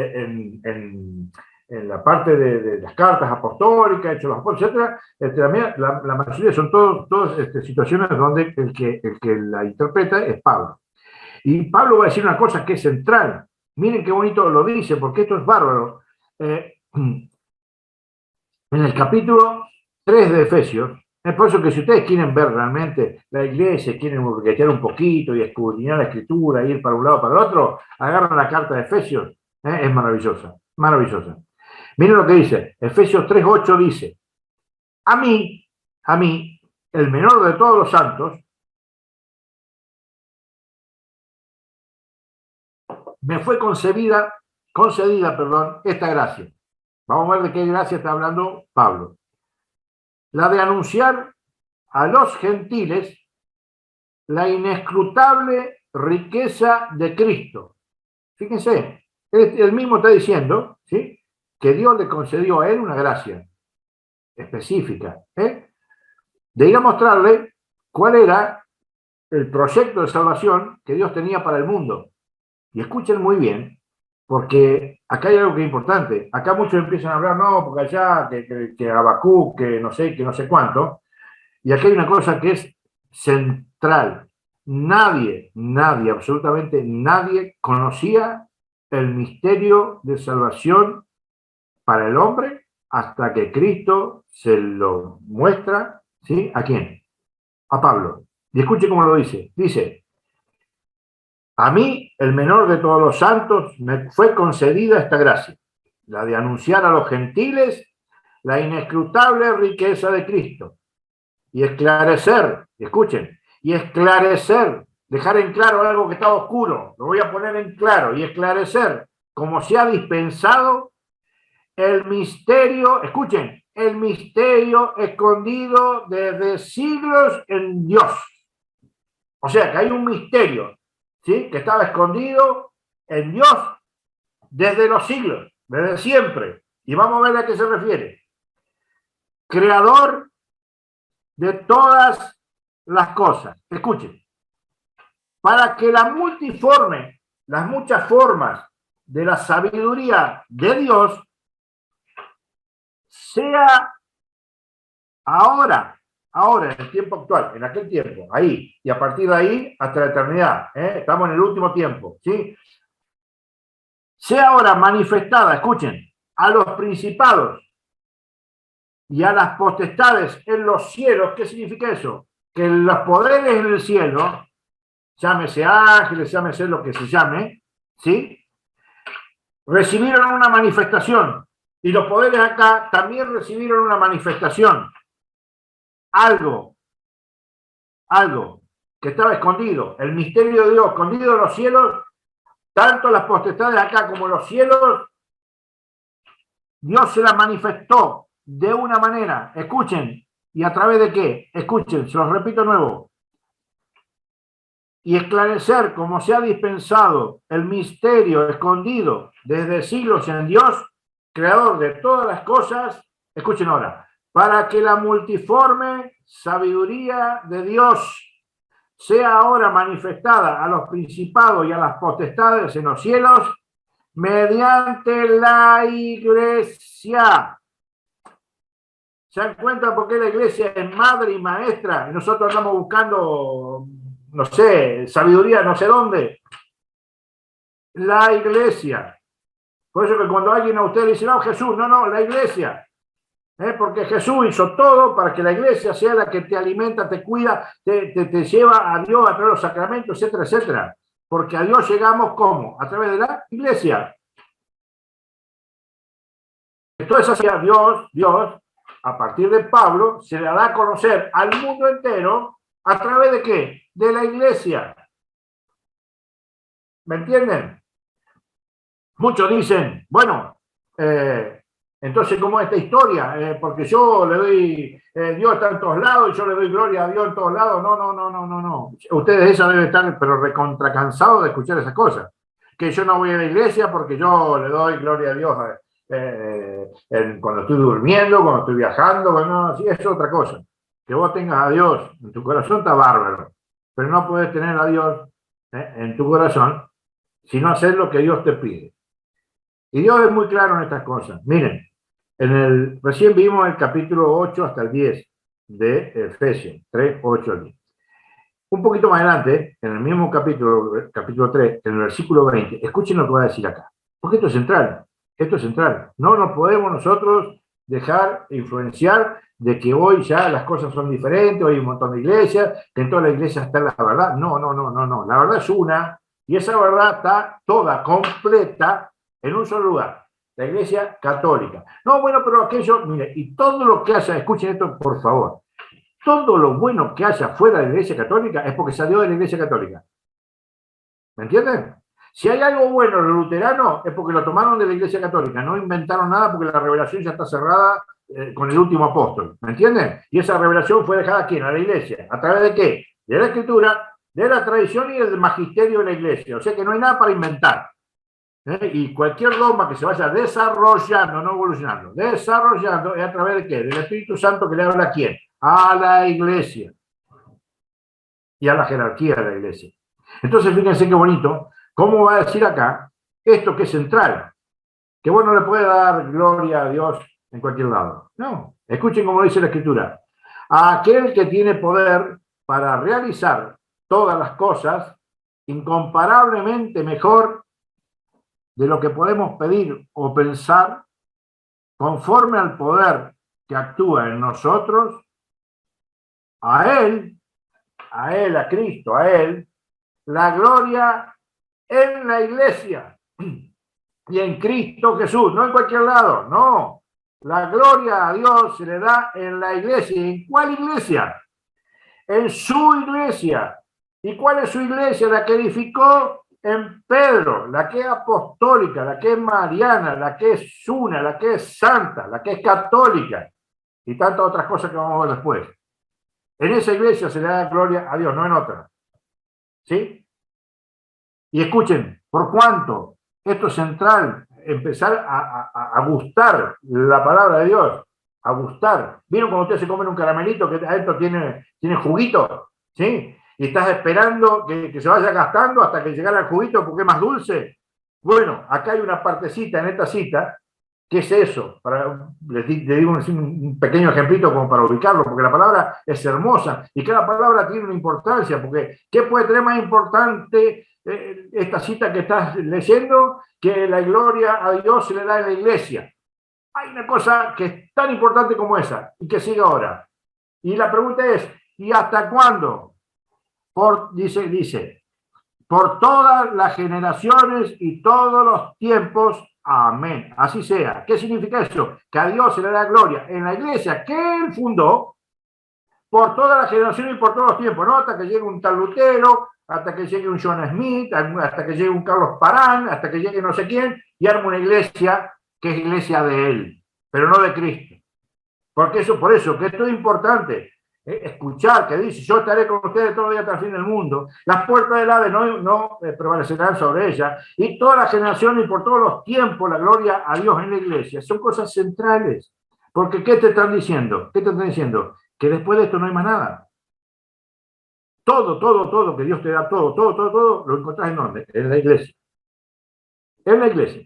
Speaker 3: parte de las cartas apostólicas, Hechos de los Apóstoles, etcétera, la mayoría son todas situaciones donde el que la interpreta es Pablo. Y Pablo va a decir una cosa que es central. Miren qué bonito lo dice, porque esto es bárbaro. En el capítulo 3 de Efesios, es por eso que si ustedes quieren ver realmente la iglesia, quieren burguetear un poquito y escudriñar la escritura, ir para un lado para el otro, agarran la carta de Efesios, es maravillosa, maravillosa. Miren lo que dice, Efesios 3:8 dice, a mí, el menor de todos los santos, me fue concedida, esta gracia. Vamos a ver de qué gracia está hablando Pablo. La de anunciar a los gentiles la inescrutable riqueza de Cristo. Fíjense, él mismo está diciendo, ¿sí?, que Dios le concedió a él una gracia específica, de ir a mostrarle cuál era el proyecto de salvación que Dios tenía para el mundo. Y escuchen muy bien, porque acá hay algo que es importante. Acá muchos empiezan a hablar, no, porque allá, que Habacuc, que no sé cuánto. Y aquí hay una cosa que es central. Nadie, absolutamente nadie conocía el misterio de salvación para el hombre hasta que Cristo se lo muestra, ¿sí? ¿A quién? A Pablo. Y escuche cómo lo dice. Dice, a mí, el menor de todos los santos, me fue concedida esta gracia, la de anunciar a los gentiles la inescrutable riqueza de Cristo y esclarecer, escuchen, y esclarecer, dejar en claro algo que estaba oscuro, lo voy a poner en claro, y esclarecer como se ha dispensado el misterio, escuchen, el misterio escondido desde siglos en Dios. O sea, que hay un misterio, ¿sí?, que estaba escondido en Dios desde los siglos, desde siempre. Y vamos a ver a qué se refiere. Creador de todas las cosas. Escuchen. Para que la multiforme, las muchas formas de la sabiduría de Dios sea ahora, en el tiempo actual, en aquel tiempo, ahí, y a partir de ahí hasta la eternidad, estamos en el último tiempo, ¿sí? Sea ahora manifestada, escuchen, a los principados y a las potestades en los cielos. ¿Qué significa eso? Que los poderes en el cielo, llámese ángeles, llámese lo que se llame, ¿sí?, recibieron una manifestación, y los poderes acá también recibieron una manifestación. Algo que estaba escondido, el misterio de Dios escondido en los cielos, tanto las potestades acá como los cielos, Dios se las manifestó de una manera, escuchen, ¿y a través de qué? Escuchen, se los repito de nuevo. Y esclarecer como se ha dispensado el misterio escondido desde siglos en Dios, creador de todas las cosas, escuchen ahora, para que la multiforme sabiduría de Dios sea ahora manifestada a los principados y a las potestades en los cielos mediante la iglesia. ¿Se dan cuenta por qué la iglesia es madre y maestra? Y nosotros andamos buscando, no sé, sabiduría no sé dónde. La iglesia. Por eso que cuando alguien a usted le dice, no, Jesús, no, la iglesia. Porque Jesús hizo todo para que la iglesia sea la que te alimenta, te cuida, te lleva a Dios a través de los sacramentos, etcétera, etcétera. Porque a Dios llegamos, ¿cómo? A través de la iglesia. Entonces, hacia Dios, a partir de Pablo, se le da a conocer al mundo entero, ¿a través de qué? De la iglesia. ¿Me entienden? Muchos dicen, bueno, entonces, ¿cómo es esta historia? Porque yo le doy, Dios está en todos lados y yo le doy gloria a Dios en todos lados. No. Ustedes esa deben estar, pero recontracansados de escuchar esas cosas. Que yo no voy a la iglesia porque yo le doy gloria a Dios cuando estoy durmiendo, cuando estoy viajando, bueno, sí, es otra cosa. Que vos tengas a Dios en tu corazón está bárbaro, pero no puedes tener a Dios en tu corazón si no haces lo que Dios te pide. Y Dios es muy claro en estas cosas. Miren, recién vimos el capítulo 8 hasta el 10 de Efesios, 3, 8 al 10. Un poquito más adelante, en el mismo capítulo 3, en el versículo 20, escuchen lo que va a decir acá. Porque esto es central. Esto es central. No nos podemos nosotros dejar influenciar de que hoy ya las cosas son diferentes, hoy hay un montón de iglesias, que en todas las iglesias está la verdad. No. La verdad es una, y esa verdad está toda, completa, en un solo lugar. La iglesia católica. No, bueno, pero aquello, mire, y todo lo que haya, escuchen esto por favor, todo lo bueno que haya fuera de la iglesia católica es porque salió de la iglesia católica. ¿Me entienden? Si hay algo bueno en los luteranos es porque lo tomaron de la iglesia católica, no inventaron nada porque la revelación ya está cerrada con el último apóstol. ¿Me entienden? Y esa revelación fue dejada aquí, en la iglesia. ¿A través de qué? De la escritura, de la tradición y del magisterio de la iglesia. O sea que no hay nada para inventar. Y cualquier dogma que se vaya desarrollando, no evolucionando, desarrollando, ¿es a través de qué? Del Espíritu Santo que le habla a quién? A la iglesia y a la jerarquía de la iglesia. Entonces, fíjense qué bonito, cómo va a decir acá esto que es central, que vos no le puedes dar gloria a Dios en cualquier lado. No, escuchen cómo dice la Escritura. A aquel que tiene poder para realizar todas las cosas incomparablemente mejor de lo que podemos pedir o pensar, conforme al poder que actúa en nosotros, a Él, a Cristo, a Él, la gloria en la iglesia y en Cristo Jesús, no en cualquier lado, no. La gloria a Dios se le da en la iglesia. ¿En cuál iglesia? En su iglesia. ¿Y cuál es su iglesia? La que edificó en Pedro, la que es apostólica, la que es mariana, la que es una, la que es santa, la que es católica y tantas otras cosas que vamos a ver después. En esa iglesia se le da gloria a Dios, no en otra. ¿Sí? Y escuchen, por cuanto esto es central, empezar a gustar la palabra de Dios, a gustar. ¿Vieron cuando ustedes se comen un caramelito que adentro tiene juguito? ¿Sí? Y estás esperando que se vaya gastando hasta que llegara el juguito porque es más dulce. Bueno, acá hay una partecita en esta cita, que es eso. Les digo un pequeño ejemplito como para ubicarlo, porque la palabra es hermosa y cada palabra tiene una importancia, porque ¿qué puede tener más importante esta cita que estás leyendo que la gloria a Dios se le da en la iglesia? Hay una cosa que es tan importante como esa y que sigue ahora. Y la pregunta es, ¿y hasta cuándo? Dice, por todas las generaciones y todos los tiempos. Amén. Así sea. ¿Qué significa eso? Que a Dios se le da gloria en la iglesia que Él fundó por todas las generaciones y por todos los tiempos, ¿no? Hasta que llegue un tal Lutero, hasta que llegue un John Smith, hasta que llegue un Carlos Parán, hasta que llegue no sé quién, y arma una iglesia que es iglesia de Él, pero no de Cristo. Porque por eso, que esto es importante. Escuchar que dice, yo estaré con ustedes todo el día hasta el fin del mundo, las puertas del Hades no prevalecerán sobre ella, y toda la generación y por todos los tiempos la gloria a Dios en la iglesia. Son cosas centrales, porque ¿qué te están diciendo? ¿Qué te están diciendo? Que después de esto no hay más nada. Todo que Dios te da, todo, lo encontrás en dónde? En la iglesia. En la iglesia.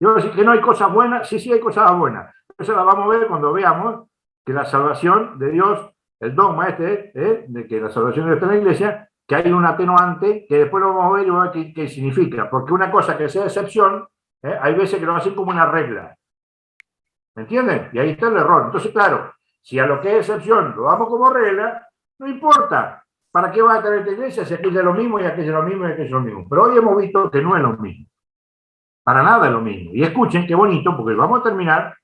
Speaker 3: Yo voy a decir que no hay cosas buenas, sí hay cosas buenas. Eso la vamos a ver cuando veamos que la salvación de Dios, el dogma de que la salvación de Dios está en la iglesia, que hay un atenuante, que después lo vamos a ver y vamos a ver qué significa. Porque una cosa que sea excepción, hay veces que lo hacen como una regla. ¿Me entienden? Y ahí está el error. Entonces, claro, si a lo que es excepción lo damos como regla, no importa. ¿Para qué va a tener esta iglesia si aquello es lo mismo y aquello es lo mismo y aquello es lo mismo? Pero hoy hemos visto que no es lo mismo. Para nada es lo mismo. Y escuchen qué bonito, porque vamos a terminar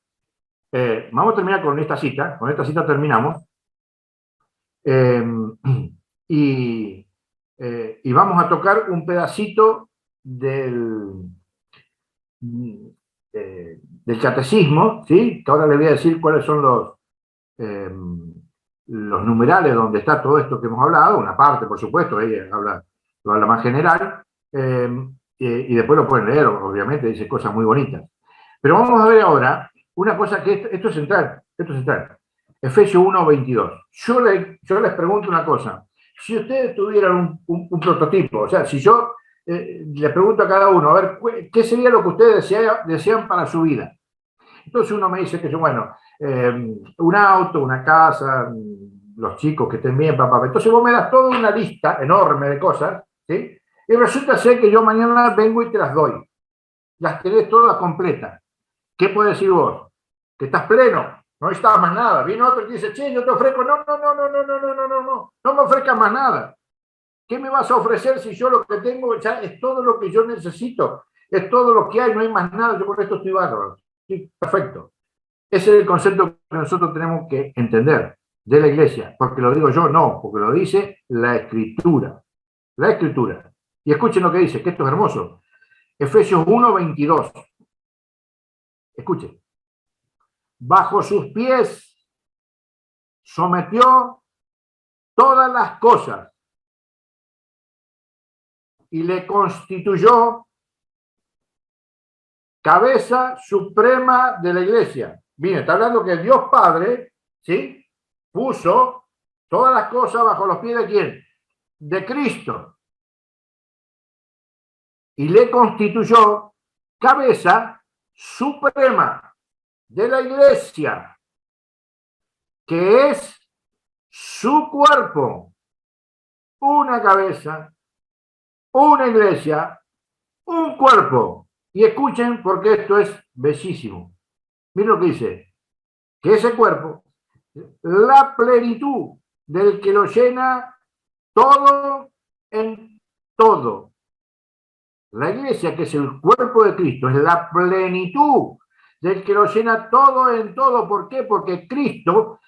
Speaker 3: con esta cita. Con esta cita terminamos. Y vamos a tocar un pedacito del catecismo, ¿sí? Que ahora les voy a decir cuáles son los numerales donde está todo esto que hemos hablado, una parte, por supuesto, ella lo habla más general, y después lo pueden leer, obviamente, dice cosas muy bonitas. Pero vamos a ver ahora una cosa que esto es central, esto es central. Efesios 1:22. Yo les pregunto una cosa. Si ustedes tuvieran un prototipo, o sea, si yo le pregunto a cada uno, a ver, ¿qué sería lo que ustedes desean para su vida? Entonces uno me dice que yo, bueno, un auto, una casa, los chicos que estén bien, papá. Entonces vos me das toda una lista enorme de cosas, ¿sí? Y resulta ser que yo mañana vengo y te las doy. Las tenés todas completas. ¿Qué puedes decir vos? Que estás pleno, no necesitas más nada. Viene otro y te dice, che, yo te ofrezco, no me ofrezcas más nada. ¿Qué me vas a ofrecer si yo lo que tengo ya es todo lo que yo necesito? Es todo lo que hay, no hay más nada, yo con esto estoy bárbaro. Sí, perfecto. Ese es el concepto que nosotros tenemos que entender de la iglesia, porque lo digo yo, no, porque lo dice la Escritura. La Escritura. Y escuchen lo que dice, que esto es hermoso. Efesios 1:22. Escuchen. Bajo sus pies sometió todas las cosas y le constituyó cabeza suprema de la iglesia. Miren, está hablando que el Dios Padre, ¿sí?, puso todas las cosas bajo los pies de ¿quién? De Cristo. Y le constituyó cabeza suprema de la iglesia, que es su cuerpo, una cabeza, una iglesia, un cuerpo. Y escuchen porque esto es bellísimo. Miren lo que dice, que ese cuerpo, la plenitud del que lo llena todo en todo. La iglesia, que es el cuerpo de Cristo, es la plenitud del que lo llena todo en todo. ¿Por qué? Porque Cristo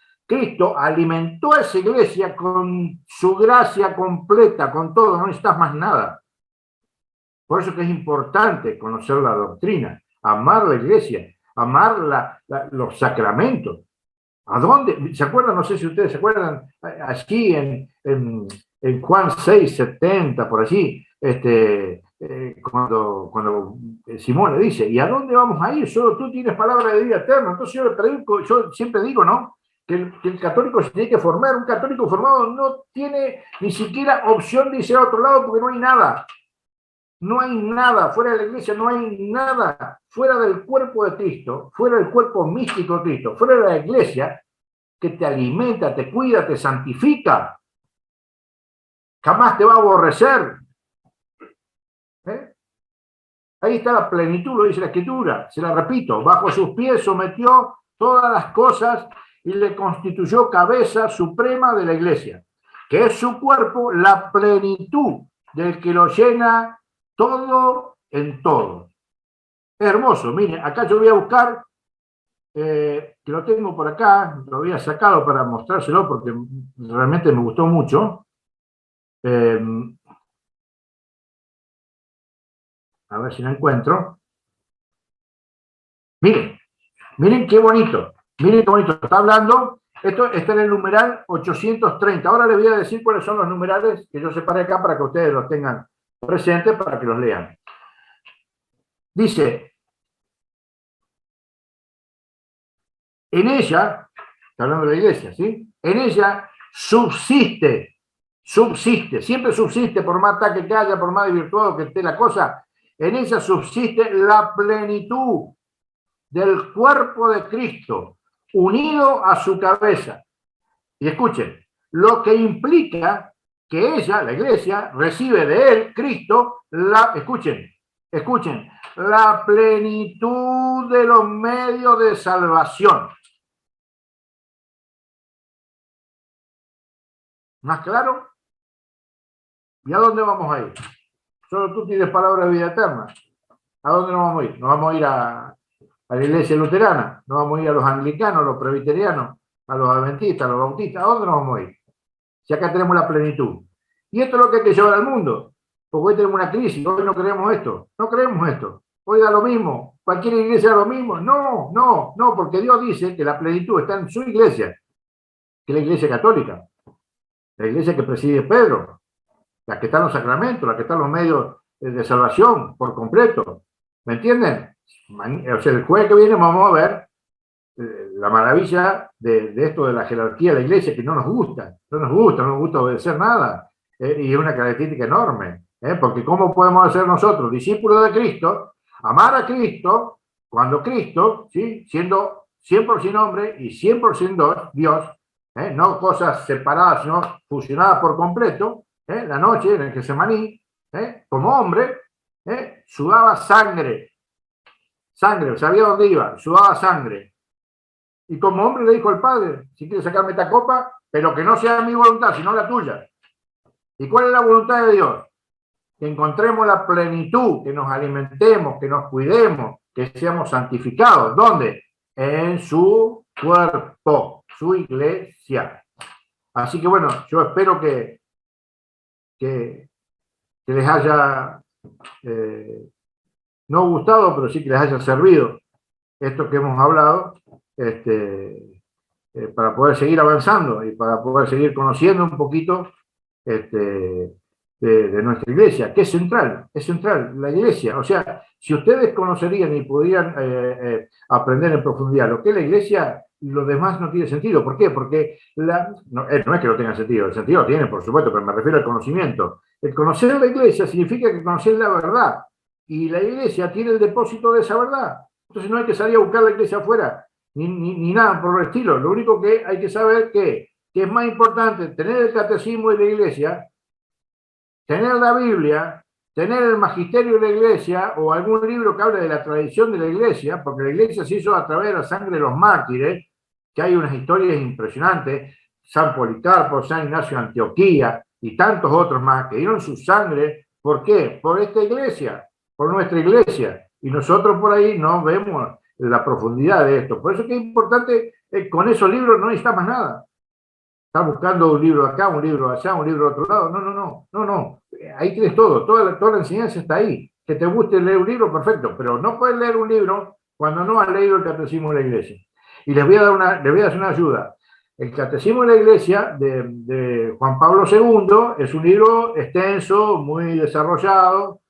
Speaker 3: alimentó a esa iglesia con su gracia completa, con todo, no necesitas más nada. Por eso que es importante conocer la doctrina, amar la iglesia, amar los sacramentos. ¿A dónde? ¿Se acuerdan? No sé si ustedes se acuerdan, aquí en Juan 6:70, por allí, cuando Simón le dice, ¿y a dónde vamos a ir? Solo tú tienes palabra de vida eterna. Entonces yo siempre digo, ¿no?, que el católico se tiene que formar. Un católico formado no tiene ni siquiera opción de irse a otro lado porque no hay nada. No hay nada fuera de la iglesia, no hay nada fuera del cuerpo de Cristo, fuera del cuerpo místico de Cristo, fuera de la iglesia, que te alimenta, te cuida, te santifica. Jamás te va a aborrecer. Ahí está la plenitud, lo dice la Escritura. Se la repito, bajo sus pies sometió todas las cosas y le constituyó cabeza suprema de la iglesia, que es su cuerpo, la plenitud del que lo llena todo en todo. Es hermoso. Miren, acá yo voy a buscar, que lo tengo por acá, lo había sacado para mostrárselo porque realmente me gustó mucho. A ver si lo encuentro. Miren qué bonito. Miren qué bonito. Está hablando, esto está en el numeral 830. Ahora les voy a decir cuáles son los numerales que yo separé acá para que ustedes los tengan presentes, para que los lean. Dice, en ella, está hablando de la iglesia, ¿sí? En ella subsiste, siempre subsiste, por más ataque que haya, por más desvirtuado que esté la cosa, en ella subsiste la plenitud del cuerpo de Cristo, unido a su cabeza. Y escuchen, lo que implica que ella, la iglesia, recibe de él, Cristo, escuchen, la plenitud de los medios de salvación. ¿Más claro? ¿Y a dónde vamos a ir? Solo tú tienes palabra de vida eterna. ¿A dónde nos vamos a ir? Nos vamos a ir a la iglesia luterana, nos vamos a ir a los anglicanos, a los presbiterianos, a los adventistas, a los bautistas. ¿A dónde nos vamos a ir? Si acá tenemos la plenitud. Y esto es lo que hay que llevar al mundo. Porque hoy tenemos una crisis, hoy no creemos esto. No creemos esto. Hoy da lo mismo. Cualquier iglesia da lo mismo. No, porque Dios dice que la plenitud está en su iglesia, que es la iglesia católica, la iglesia que preside Pedro, la que está en los sacramentos, la que está en los medios de salvación por completo. ¿Me entienden? O sea, el jueves que viene vamos a ver la maravilla de esto de la jerarquía de la iglesia, que no nos gusta, no nos gusta obedecer nada, y es una característica enorme, porque ¿cómo podemos ser nosotros, discípulos de Cristo, amar a Cristo, cuando Cristo, ¿sí?, siendo 100% hombre y 100% Dios, no cosas separadas, sino fusionadas por completo, la noche en el Getsemaní, como hombre, sudaba sangre, sabía dónde iba, sudaba sangre. Y como hombre le dijo al Padre, si quieres sacarme esta copa, pero que no sea mi voluntad, sino la tuya. ¿Y cuál es la voluntad de Dios? Que encontremos la plenitud, que nos alimentemos, que nos cuidemos, que seamos santificados. ¿Dónde? En su cuerpo, su iglesia. Así que bueno, yo espero que les haya no gustado, pero sí que les haya servido esto que hemos hablado, para poder seguir avanzando y para poder seguir conociendo un poquito de nuestra iglesia, que es central la iglesia. O sea, si ustedes conocerían y pudieran aprender en profundidad lo que es la iglesia, lo demás no tiene sentido. ¿Por qué? Porque no es que no tenga sentido, el sentido lo tiene, por supuesto, pero me refiero al conocimiento. El conocer la iglesia significa que conocer la verdad, y la iglesia tiene el depósito de esa verdad. Entonces no hay que salir a buscar la iglesia afuera, ni nada por el estilo. Lo único que hay que saber que es más importante tener el catecismo de la iglesia, tener la Biblia, tener el magisterio de la iglesia o algún libro que hable de la tradición de la iglesia, porque la iglesia se hizo a través de la sangre de los mártires, que hay unas historias impresionantes, San Policarpo, San Ignacio de Antioquía y tantos otros más que dieron su sangre. ¿Por qué? Por esta iglesia, por nuestra iglesia. Y nosotros por ahí no vemos la profundidad de esto. Por eso es que es importante, con esos libros no necesitas más nada. Estás buscando un libro acá, un libro allá, un libro de otro lado. No. Ahí tienes todo, toda la enseñanza está ahí. Que te guste leer un libro, perfecto, pero no puedes leer un libro cuando no has leído el catecismo de la iglesia. Y les voy a dar una ayuda. El catecismo de la iglesia de Juan Pablo II es un libro extenso, muy desarrollado,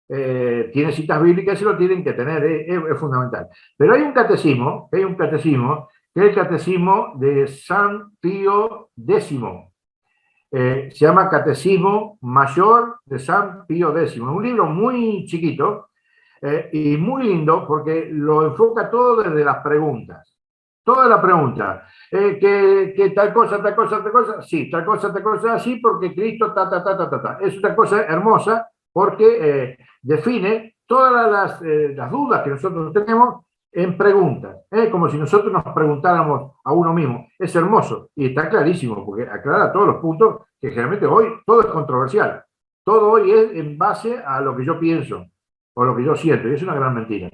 Speaker 3: tiene citas bíblicas y lo tienen que tener, es fundamental. Pero hay un catecismo, que es el catecismo de San Pío X. Se llama Catecismo Mayor de San Pío X. Es un libro muy chiquito y muy lindo porque lo enfoca todo desde las preguntas. Toda la pregunta, que tal cosa, sí, tal cosa, así, porque Cristo, Es una cosa hermosa porque define todas las dudas que nosotros tenemos en preguntas, como si nosotros nos preguntáramos a uno mismo. Es hermoso y está clarísimo porque aclara todos los puntos que generalmente hoy todo es controversial. Todo hoy es en base a lo que yo pienso o lo que yo siento, y es una gran mentira.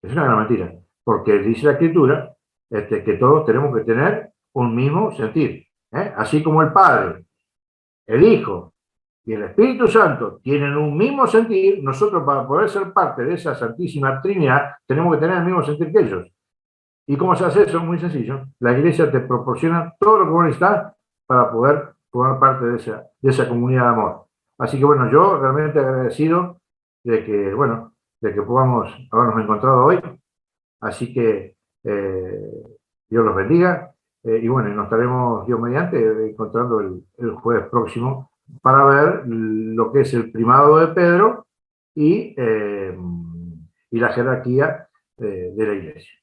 Speaker 3: Es una gran mentira, porque dice la Escritura que todos tenemos que tener un mismo sentir. Así como el Padre, el Hijo y el Espíritu Santo tienen un mismo sentir, nosotros para poder ser parte de esa Santísima Trinidad tenemos que tener el mismo sentir que ellos. ¿Y cómo se hace eso? Muy sencillo. La iglesia te proporciona todo lo que vos necesitas para poder formar parte de esa comunidad de amor. Así que bueno, yo realmente agradecido de que podamos habernos encontrado hoy. Así que Dios los bendiga. Y bueno, nos estaremos, Dios mediante, encontrando el jueves próximo para ver lo que es el primado de Pedro y la jerarquía de la iglesia.